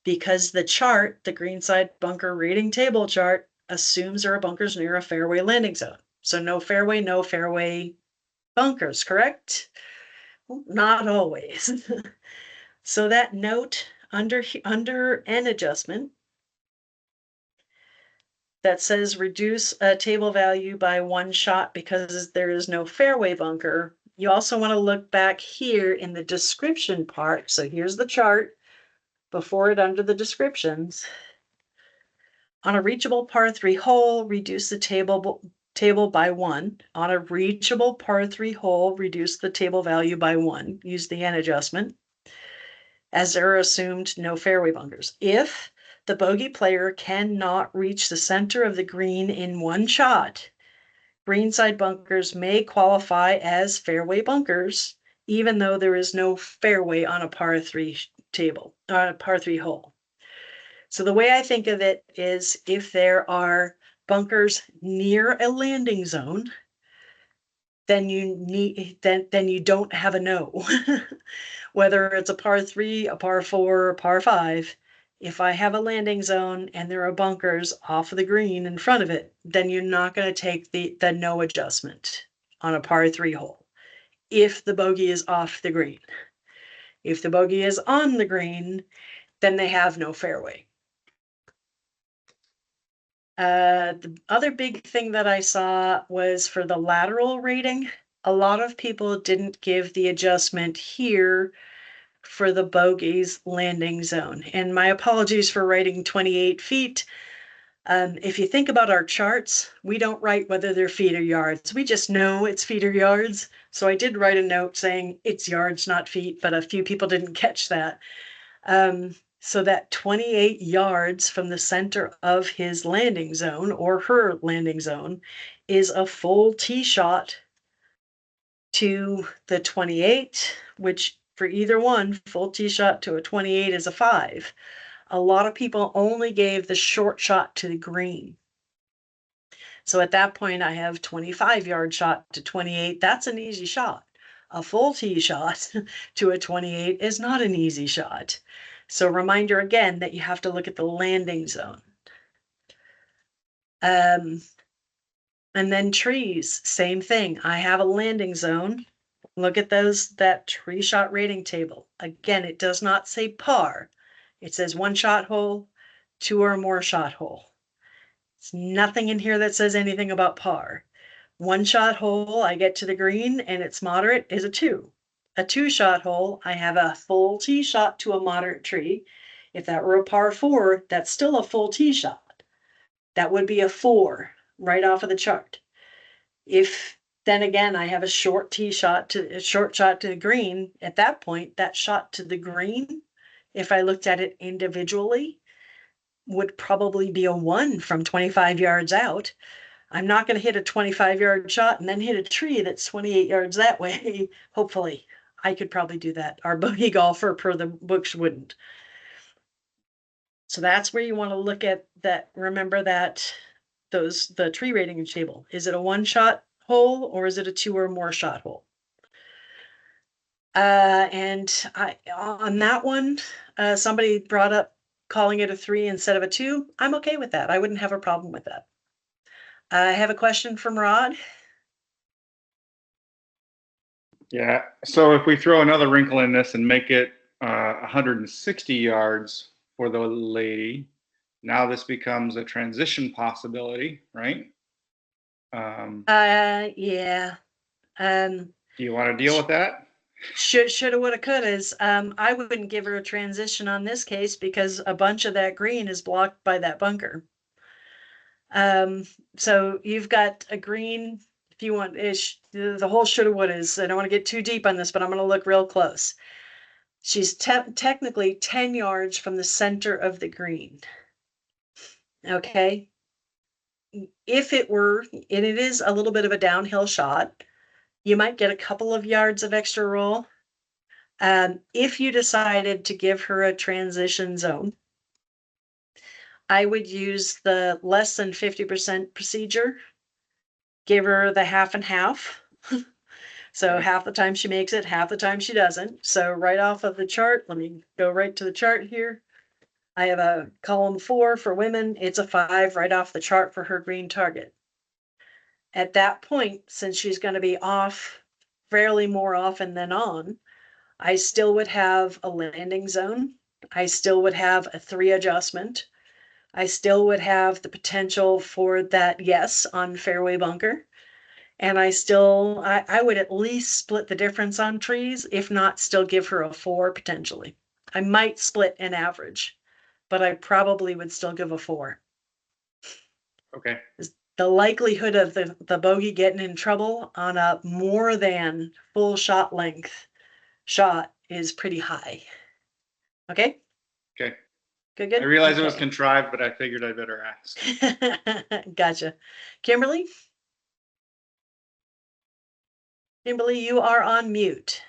because the chart, the Greenside Bunker Rating Table chart, assumes there are bunkers near a fairway landing zone. So no fairway bunkers, correct? Not always. So that note under N adjustment that says reduce a table value by 1 shot because there is no fairway bunker. You also want to look back here in the description part. So here's the chart before it under the descriptions. On a reachable par 3 hole, reduce the table by 1. On a reachable par 3 hole, reduce the table value by 1. Use the N adjustment. As there are assumed no fairway bunkers. If the bogey player cannot reach the center of the green in 1 shot, greenside bunkers may qualify as fairway bunkers, even though there is no fairway on a par 3 table, on a par 3 hole. So the way I think of it is if there are bunkers near a landing zone, then you don't have a no. Whether it's a par 3, a par 4, a par 5, if I have a landing zone and there are bunkers off of the green in front of it, then you're not going to take the no adjustment on a par 3 hole if the bogey is off the green. If the bogey is on the green, then they have no fairway. The other big thing that I saw was for the lateral rating. A lot of people didn't give the adjustment here for the bogey's landing zone. And my apologies for writing 28 feet. If you think about our charts, we don't write whether they're feet or yards. We just know it's feet or yards. So I did write a note saying it's yards, not feet, but a few people didn't catch that. So that 28 yards from the center of his landing zone or her landing zone is a full tee shot to the 28, which for either one, full tee shot to a 28 is a 5. A lot of people only gave the short shot to the green. So at that point, I have 25-yard shot to 28. That's an easy shot. A full tee shot to a 28 is not an easy shot. So reminder again that you have to look at the landing zone. And then trees, same thing. I have a landing zone. Look at that tree shot rating table. Again, it does not say par. It says 1 shot hole, 2 or more shot hole. It's nothing in here that says anything about par. 1 shot hole, I get to the green and it's moderate is a 2. A 2 shot hole, I have a full tee shot to a moderate tree. If that were a par 4, that's still a full tee shot. That would be a 4 right off of the chart. If then again, I have a short shot to the green. At that point, that shot to the green, if I looked at it individually, would probably be a 1 from 25 yards out. I'm not going to hit a 25-yard shot and then hit a tree that's 28 yards that way. Hopefully, I could probably do that. Our bogey golfer per the books wouldn't. So that's where you want to look at that. Remember that the tree rating table. Is it a 1 shot hole or is it a 2 or more shot hole? And on that one, somebody brought up calling it a 3 instead of a 2. I'm okay with that. I wouldn't have a problem with that. I have a question from Rod. Yeah, so if we throw another wrinkle in this and make it 160 yards for the lady. Now this becomes a transition possibility, right? Yeah. Do you want to deal with that? Shoulda, woulda, coulda is, I wouldn't give her a transition on this case because a bunch of that green is blocked by that bunker. So you've got a green, if you want, the whole shoulda, woulda is, I don't want to get too deep on this, but I'm going to look real close. She's technically 10 yards from the center of the green. Okay. If it were, and it is a little bit of a downhill shot, you might get a couple of yards of extra roll. If you decided to give her a transition zone, I would use the less than 50% procedure. Give her the half and half. So Okay. half the time she makes it, half the time she doesn't. So right off of the chart, let me go right to the chart here. I have a column 4 for women. It's a 5 right off the chart for her green target. At that point, since she's going to be off fairly more often than on, I still would have a landing zone. I still would have a 3 adjustment. I still would have the potential for that yes on fairway bunker. And I would at least split the difference on trees, if not still give her a 4 potentially. I might split an average, but I probably would still give a 4. Okay. The likelihood of the bogey getting in trouble on a more than full shot length shot is pretty high. Okay? Okay. Good. I realized it was Okay. contrived, but I figured I'd better ask. Gotcha. Kimberly? Kimberly, you are on mute.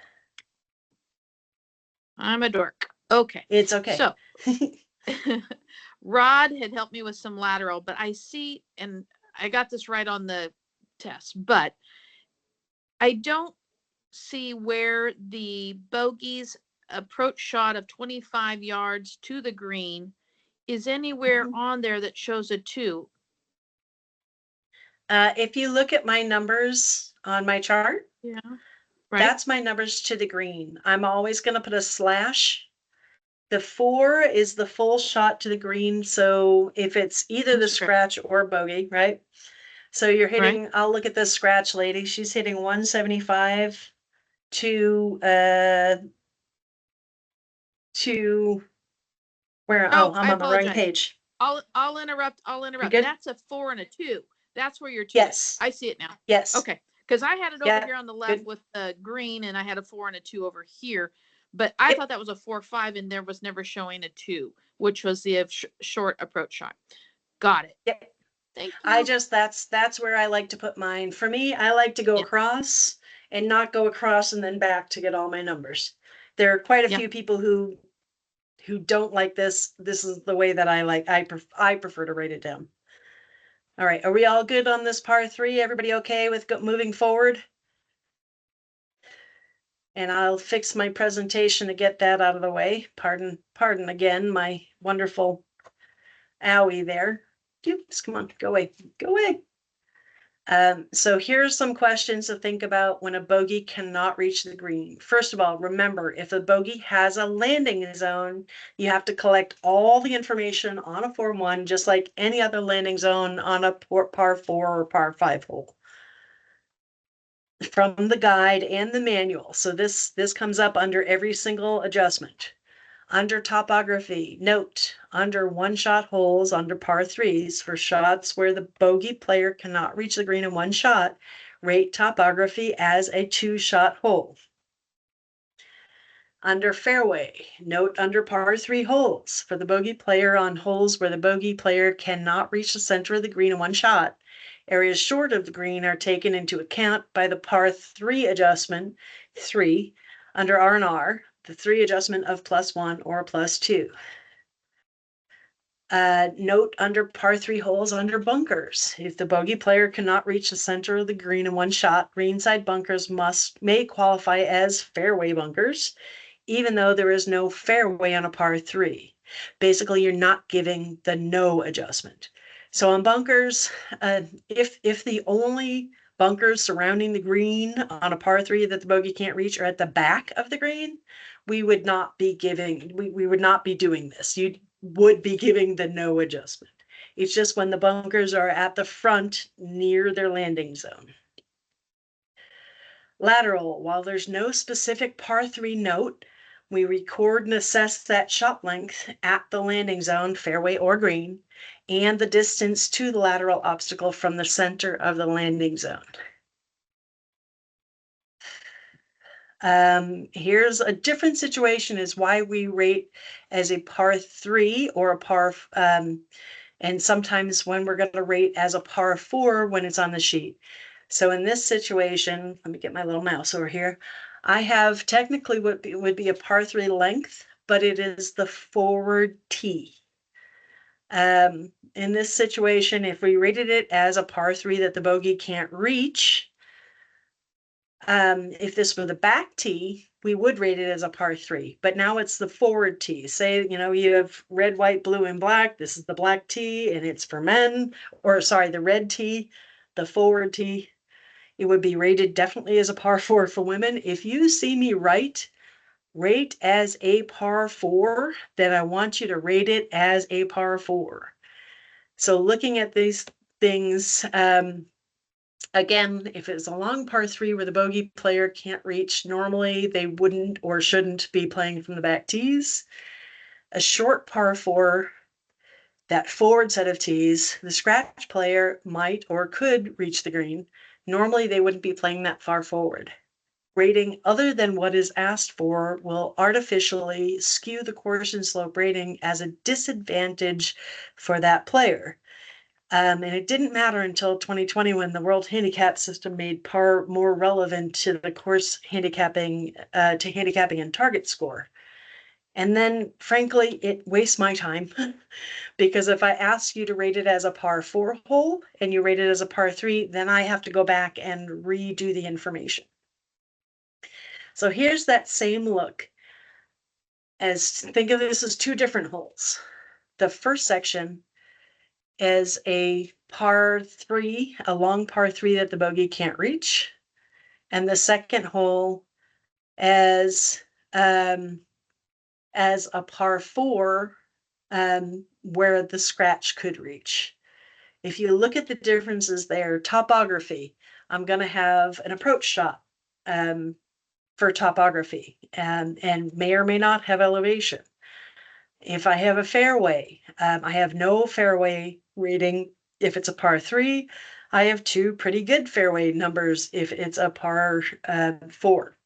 I'm a dork. Okay. It's okay. So Rod had helped me with some lateral, but I see, and I got this right on the test, but I don't see where the bogey's approach shot of 25 yards to the green is anywhere on there that shows a 2. If you look at my numbers on my chart, Yeah. Right. that's my numbers to the green. I'm always going to put a slash. The 4 is the full shot to the green. So if it's either the scratch or bogey, right? So you're hitting, I'll look at this scratch lady. She's hitting 175 to where? Oh, I'm I on the wrong apologize. page. I'll interrupt. good? That's a 4 and a 2. That's where your 2 Yes. is. I see it now. Yes. Okay. Because I had it Yeah, over here on the left good. with the green, and I had a 4 and a 2 over here. But I Yep. thought that was a 4-5, and there was never showing a 2, which was the short approach shot. Got it. Yep. Thank you. That's where I like to put mine. For me, I like to go Yeah. across and not go across and then back to get all my numbers. There are quite a Yeah. few people who don't like this. This is the way that I like. I prefer to write it down. All right, are we all good on this par 3? Everybody okay with moving forward? And I'll fix my presentation to get that out of the way. Pardon again, my wonderful owie there. Just come on, go away, go away. So here's some questions to think about when a bogey cannot reach the green. First of all, remember, if the bogey has a landing zone, you have to collect all the information on a Form 1, just like any other landing zone on a par 4 or par 5 hole, from the guide and the manual. So this comes up under every single adjustment. Under topography, note, under one-shot holes, under par 3s, for shots where the bogey player cannot reach the green in one shot, rate topography as a 2-shot hole. Under fairway, note under par 3 holes, for the bogey player on holes where the bogey player cannot reach the center of the green in one shot, areas short of the green are taken into account by the par 3 adjustment 3 under R&R, the 3 adjustment of +1 or +2. Note under par 3 holes under bunkers. If the bogey player cannot reach the center of the green in one shot, greenside bunkers may qualify as fairway bunkers, even though there is no fairway on a par 3. Basically, you're not giving the no adjustment. So on bunkers, if the only bunkers surrounding the green on a par 3 that the bogey can't reach are at the back of the green, we would not be doing this. would be giving the no adjustment. It's just when the bunkers are at the front near their landing zone. Lateral, while there's no specific par 3 note, we record and assess that shot length at the landing zone, fairway or green, and the distance to the lateral obstacle from the center of the landing zone. Here's a different situation is why we rate as a par 3 or a par, and sometimes when we're going to rate as a par 4 when it's on the sheet. So in this situation, let me get my little mouse over here. I have technically what would be a par 3 length, but it is the forward tee. In this situation, if we rated it as a par 3 that the bogey can't reach, if this were the back tee, we would rate it as a par 3, but now it's the forward tee. Say, you have red, white, blue, and black. This is the black tee, and it's for men, or sorry, the red tee, the forward tee. It would be rated definitely as a par 4 for women. If you see me rate as a par 4, then I want you to rate it as a par 4. So looking at these things, again, if it's a long par 3 where the bogey player can't reach, normally they wouldn't or shouldn't be playing from the back tees. A short par 4, that forward set of tees, the scratch player might or could reach the green. Normally they wouldn't be playing that far forward. Rating other than what is asked for will artificially skew the course and slope rating as a disadvantage for that player. And it didn't matter until 2020 when the World Handicap System made par more relevant to the course handicapping, to handicapping and target score. And then, frankly, it wastes my time because if I ask you to rate it as a par 4 hole and you rate it as a par 3, then I have to go back and redo the information. So here's that same look. Think of this as 2 different holes. The first section is a par 3, a long par 3 that the bogey can't reach. And the second hole as a par 4 where the scratch could reach. If you look at the differences there, topography, I'm going to have an approach shot for topography and may or may not have elevation. If I have a fairway, I have no fairway rating if it's a par 3. I have 2 pretty good fairway numbers if it's a par 4.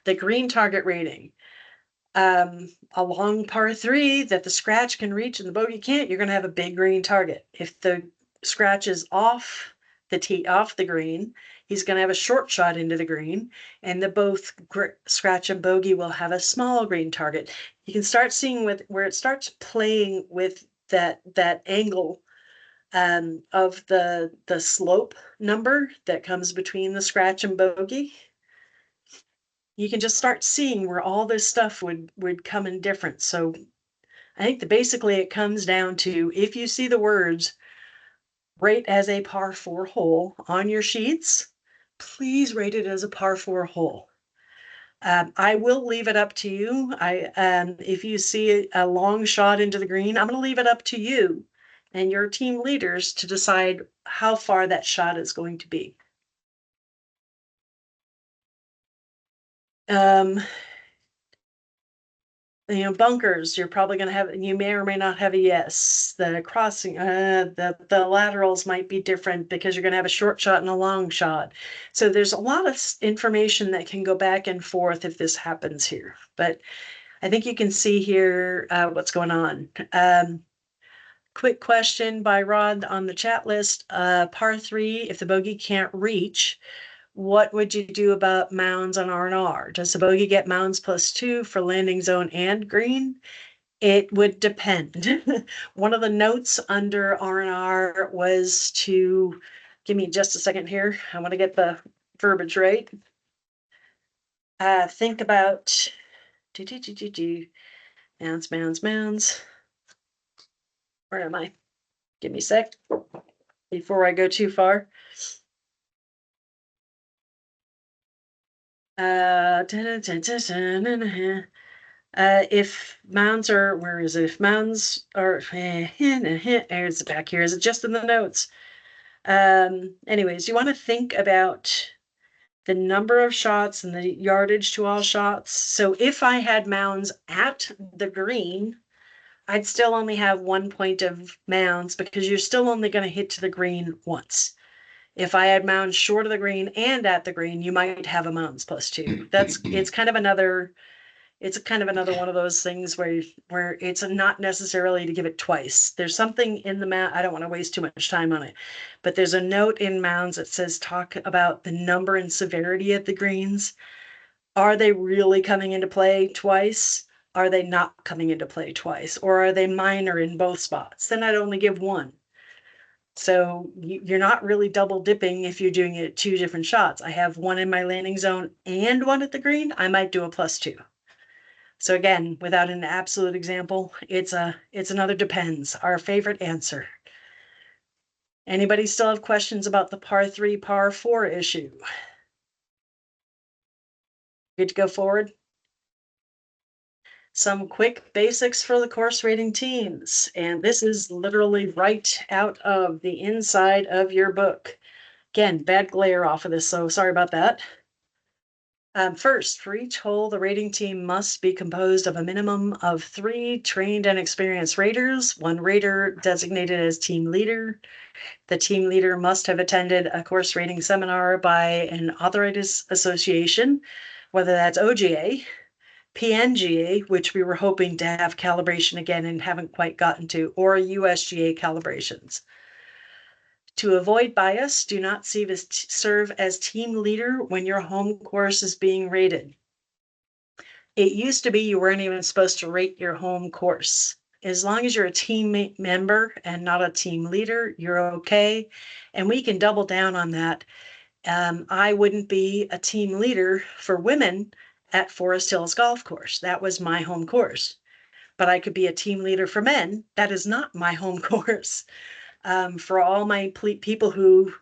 The green target rating. A long par 3 that the scratch can reach and the bogey can't, you're going to have a big green target. If the scratch is off the tee, off the green, he's going to have a short shot into the green, and both scratch and bogey will have a small green target. You can start seeing where it starts playing with that angle of the slope number that comes between the scratch and bogey. You can just start seeing where all this stuff would come in different. So I think basically it comes down to, if you see the words rate as a par 4 hole on your sheets, please rate it as a par 4 hole. I will leave it up to you. If you see a long shot into the green, I'm going to leave it up to you and your team leaders to decide how far that shot is going to be. Bunkers, you're probably going to have, you may or may not have a yes. The crossing, the laterals might be different because you're going to have a short shot and a long shot. So there's a lot of information that can go back and forth if this happens here. But I think you can see here what's going on. Quick question by Rod on the chat list. Par 3, if the bogey can't reach, what would you do about mounds on R&R? Does the bogey get mounds +2 for landing zone and green? It would depend. One of the notes under R&R was to, give me just a second here. I want to get the verbiage right. Think about mounds. Where am I? Give me a sec before I go too far. If mounds are, where is it? If mounds are, it's back here. Is it just in the notes? Anyways, you want to think about the number of shots and the yardage to all shots. So if I had mounds at the green, I'd still only have 1 point of mounds because you're still only going to hit to the green once. If I had mounds short of the green and at the green, you might have a mounds +2. It's kind of another one of those things where it's not necessarily to give it twice. There's something in the mound, I don't want to waste too much time on it, but there's a note in mounds that says talk about the number and severity of the greens. Are they really coming into play twice? Are they not coming into play twice? Or are they minor in both spots? Then I'd only give 1. So you're not really double dipping if you're doing it at 2 different shots. I have 1 in my landing zone and 1 at the green. I might do a +2. So again, without an absolute example, it's another depends, our favorite answer. Anybody still have questions about the par 3, par 4 issue? Good to go forward? Some quick basics for the course rating teams. And this is literally right out of the inside of your book. Again, bad glare off of this, so sorry about that. First, for each hole, the rating team must be composed of a minimum of 3 trained and experienced raters, 1 rater designated as team leader. The team leader must have attended a course rating seminar by an authorized association, whether that's OGA, PNGA, which we were hoping to have calibration again and haven't quite gotten to, or USGA calibrations. To avoid bias, do not serve as team leader when your home course is being rated. It used to be you weren't even supposed to rate your home course. As long as you're a team member and not a team leader, you're okay. And we can double down on that. I wouldn't be a team leader for women at Forest Hills Golf Course. That was my home course. But I could be a team leader for men. That is not my home course. For all my people who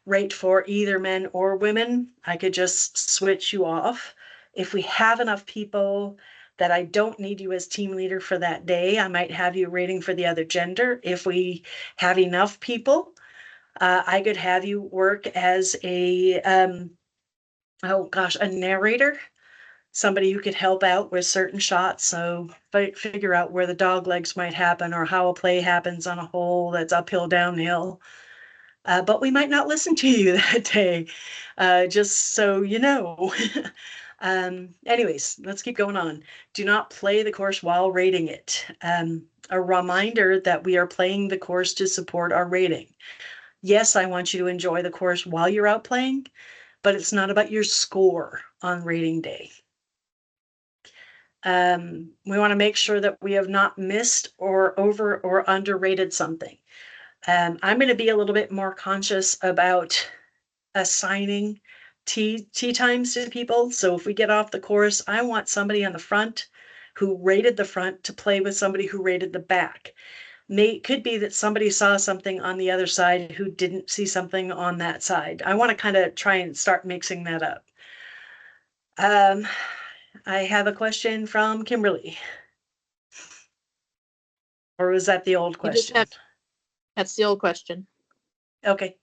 rate for either men or women, I could just switch you off. If we have enough people that I don't need you as team leader for that day, I might have you rating for the other gender. If we have enough people, I could have you work as a narrator, somebody who could help out with certain shots. So figure out where the dog legs might happen or how a play happens on a hole that's uphill, downhill. But we might not listen to you that day, just so you know. Anyways, let's keep going on. Do not play the course while rating it. A reminder that we are playing the course to support our rating. Yes, I want you to enjoy the course while you're out playing, but it's not about your score on rating day. We want to make sure that we have not missed or over or underrated something. I'm going to be a little bit more conscious about assigning tee times to people. So if we get off the course, I want somebody on the front who rated the front to play with somebody who rated the back. Could be that somebody saw something on the other side who didn't see something on that side. I want to kind of try and start mixing that up. I have a question from Kimberly. Or was that the old question? That's the old question. Okay,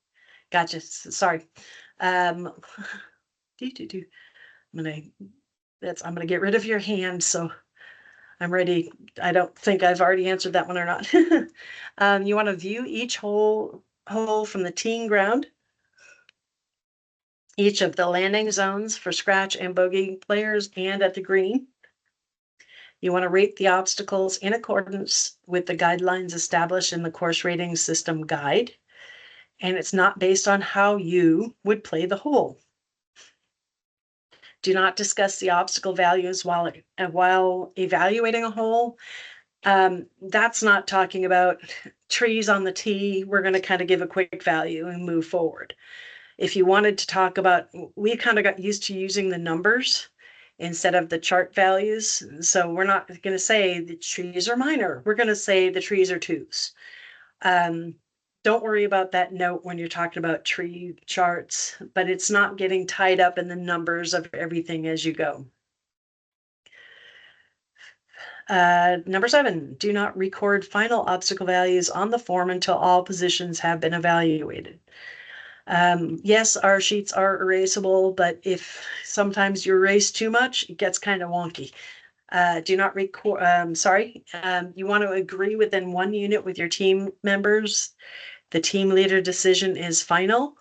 gotcha. Sorry. I'm gonna get rid of your hand, so I'm ready. I don't think I've already answered that one or not. You want to view each hole from the teeing ground, each of the landing zones for scratch and bogey players, and at the green. You want to rate the obstacles in accordance with the guidelines established in the course rating system guide. And it's not based on how you would play the hole. Do not discuss the obstacle values while evaluating a hole. That's not talking about trees on the tee. We're going to kind of give a quick value and move forward. If you wanted to talk about, we kind of got used to using the numbers instead of the chart values. So we're not going to say the trees are minor. We're going to say the trees are 2s. Don't worry about that note when you're talking about tree charts, but it's not getting tied up in the numbers of everything as you go. Number 7, do not record final obstacle values on the form until all positions have been evaluated. Yes, our sheets are erasable, but if sometimes you erase too much, it gets kind of wonky. Do not record, you want to agree within 1 unit with your team members. The team leader decision is final.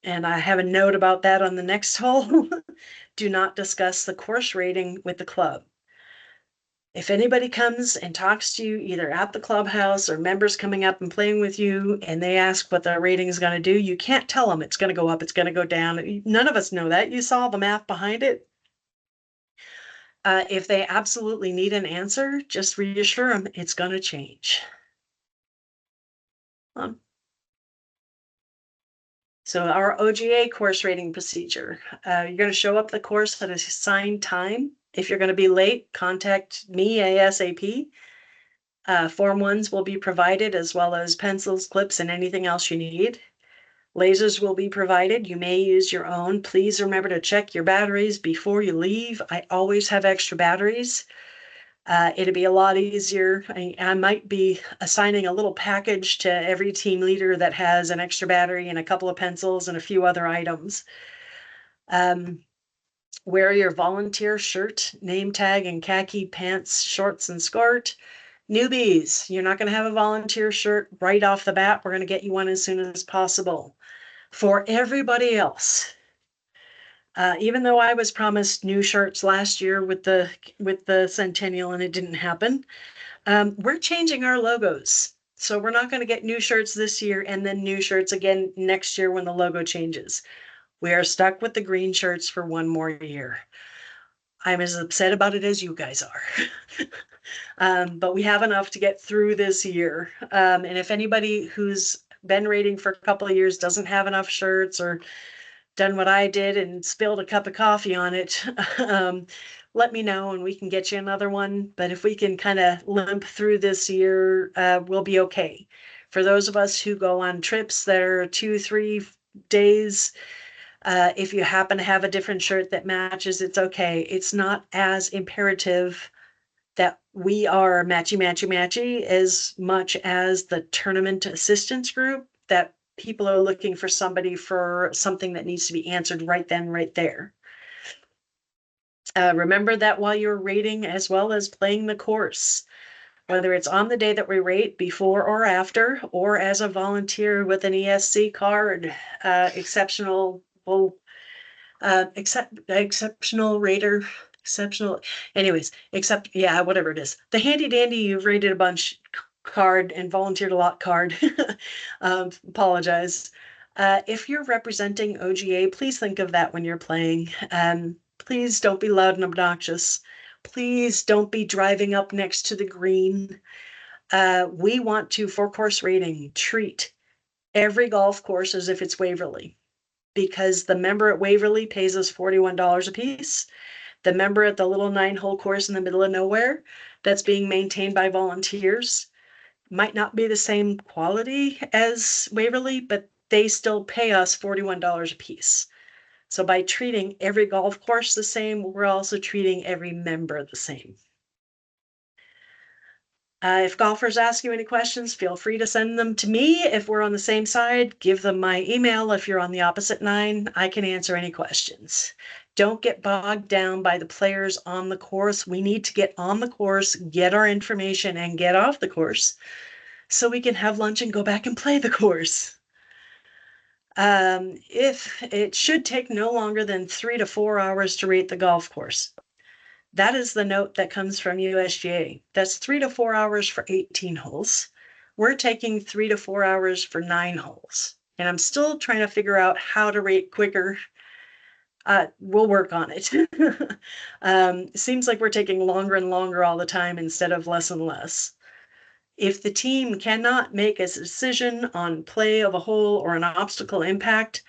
And I have a note about that on the next hole. Do not discuss the course rating with the club. If anybody comes and talks to you either at the clubhouse or members coming up and playing with you and they ask what the rating is going to do, you can't tell them it's going to go up, it's going to go down. None of us know that. You saw the math behind it. If they absolutely need an answer, just reassure them it's going to change. So our OGA course rating procedure, you're going to show up the course at a assigned time. If you're going to be late, contact me ASAP. Form 1s will be provided, as well as pencils, clips, and anything else you need. Lasers will be provided. You may use your own. Please remember to check your batteries before you leave. I always have extra batteries. It'd be a lot easier. I might be assigning a little package to every team leader that has an extra battery and a couple of pencils and a few other items. Wear your volunteer shirt, name tag, and khaki pants, shorts, and skirt. Newbies, you're not going to have a volunteer shirt right off the bat. We're going to get you one as soon as possible. For everybody else, even though I was promised new shirts last year with the Centennial and it didn't happen, we're changing our logos. So we're not going to get new shirts this year and then new shirts again next year when the logo changes. We are stuck with the green shirts for 1 more year. I'm as upset about it as you guys are. But we have enough to get through this year. And if anybody who's been rating for a couple of years doesn't have enough shirts or done what I did and spilled a cup of coffee on it, let me know and we can get you another one. But if we can kind of limp through this year, we'll be okay. For those of us who go on trips that are 2-3 days, if you happen to have a different shirt that matches, it's okay. It's not as imperative that we are matchy as much as the tournament assistance group, that people are looking for somebody for something that needs to be answered right then, right there. Remember that while you're rating as well as playing the course, whether it's on the day that we rate, before or after, or as a volunteer with an ESC card, exceptional rater, whatever it is. The handy dandy you've rated a bunch card and volunteered a lot card. Apologize. If you're representing OGA, please think of that when you're playing. Please don't be loud and obnoxious. Please don't be driving up next to the green. We want to, for course rating, treat every golf course as if it's Waverly, because the member at Waverly pays us $41 a piece. The member at the little 9-hole course in the middle of nowhere that's being maintained by volunteers might not be the same quality as Waverly, but they still pay us $41 a piece. So by treating every golf course the same, we're also treating every member the same. If golfers ask you any questions, feel free to send them to me. If we're on the same side, give them my email. If you're on the opposite line, I can answer any questions. Don't get bogged down by the players on the course. We need to get on the course, get our information, and get off the course so we can have lunch and go back and play the course. If it should take no longer than 3 to 4 hours to rate the golf course. That is the note that comes from USGA. That's 3 to 4 hours for 18 holes. We're taking 3 to 4 hours for 9 holes. And I'm still trying to figure out how to rate quicker. We'll work on it. It seems like we're taking longer and longer all the time instead of less and less. If the team cannot make a decision on play of a hole or an obstacle impact,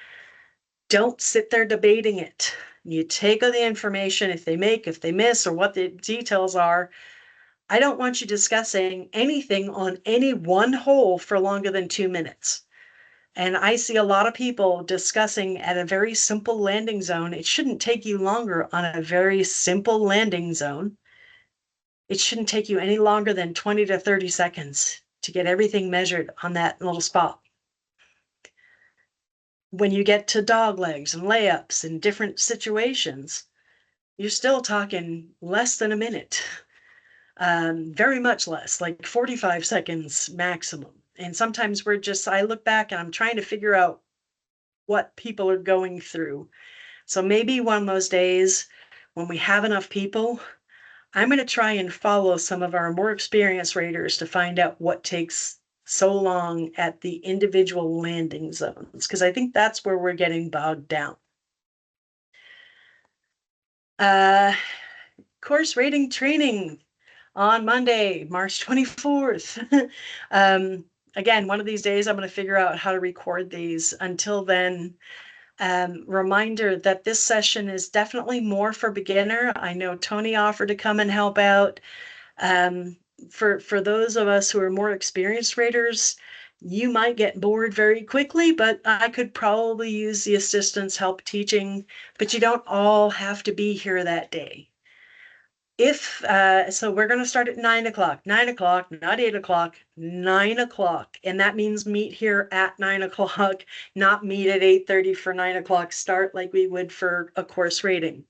don't sit there debating it. You take the information, if they miss, or what the details are. I don't want you discussing anything on any one hole for longer than 2 minutes. And I see a lot of people discussing at a very simple landing zone. It shouldn't take you longer on a very simple landing zone. it shouldn't take you any longer than 20 to 30 seconds to get everything measured on that little spot. When you get to dog legs and layups in different situations, you're still talking less than a minute. Very much less, like 45 seconds maximum. And sometimes I look back and I'm trying to figure out what people are going through. So maybe one of those days when we have enough people, I'm going to try and follow some of our more experienced raters to find out what takes so long at the individual landing zones, because I think that's where we're getting bogged down. Course rating training on Monday, March 24th. Again, one of these days I'm going to figure out how to record these. Until then, reminder that this session is definitely more for beginner. I know Tony offered to come and help out. For those of us who are more experienced raters, you might get bored very quickly, but I could probably use the assistant's help teaching, but you don't all have to be here that day. So we're going to start at 9 o'clock, not 8 o'clock, 9 o'clock. And that means meet here at 9 o'clock, not meet at 8:30 for 9 o'clock start like we would for a course rating.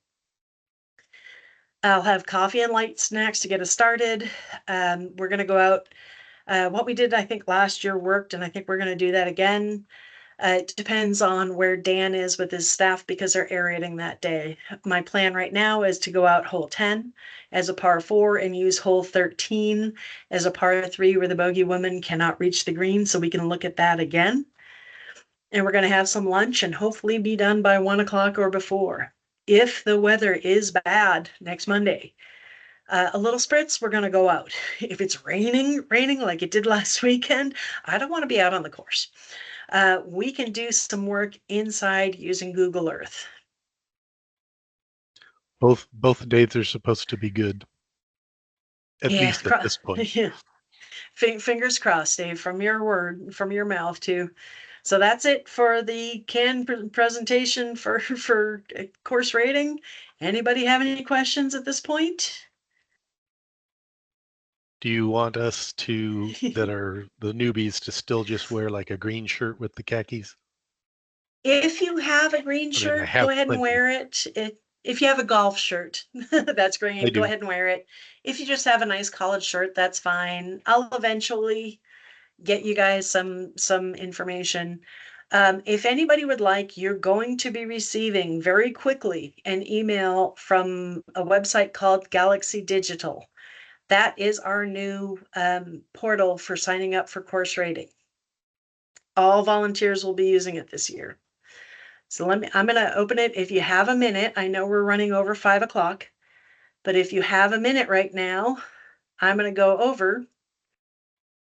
I'll have coffee and light snacks to get us started. We're going to go out. What we did, I think, last year worked, and I think we're going to do that again. It depends on where Dan is with his staff because they're aerating that day. My plan right now is to go out hole 10 as a par 4 and use hole 13 as a par 3 where the bogey woman cannot reach the green, so we can look at that again. And we're going to have some lunch and hopefully be done by 1 o'clock or before. If the weather is bad next Monday, a little spritz, we're going to go out. If it's raining like it did last weekend, I don't want to be out on the course. We can do some work inside using Google Earth. Both dates are supposed to be good. At Yeah, least at this point. Yeah. Fingers crossed, Dave, from your mouth too. So that's it for the presentation for course rating. Anybody have any questions at this point? Do you want us to, that are the newbies, to still just wear like a green shirt with the khakis? If you have a green I shirt, have go ahead and plenty. wear it. If you have a golf shirt, that's I great. Go do. ahead and wear it. If you just have a nice college shirt, that's fine. I'll eventually get you guys some information. If anybody would like, you're going to be receiving very quickly an email from a website called Galaxy Digital. That is our new portal for signing up for course rating. All volunteers will be using it this year. So I'm going to open it. If you have a minute, I know we're running over 5 o'clock, but if you have a minute right now, I'm going to go over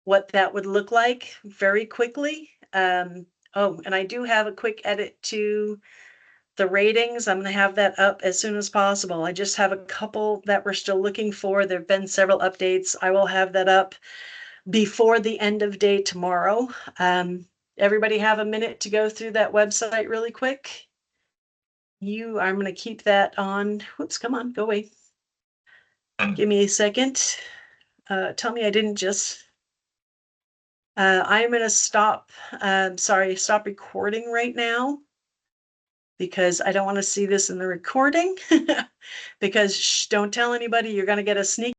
what that would look like very quickly. Oh, and I do have a quick edit to the ratings. I'm going to have that up as soon as possible. I just have a couple that we're still looking for. There have been several updates. I will have that up before the end of day tomorrow. Everybody have a minute to go through that website really quick. I'm going to keep that on. Whoops, come on, go away. Give me a second. Tell me I didn't just... I'm going to stop recording right now because I don't want to see this in the recording because don't tell anybody, you're going to get a sneak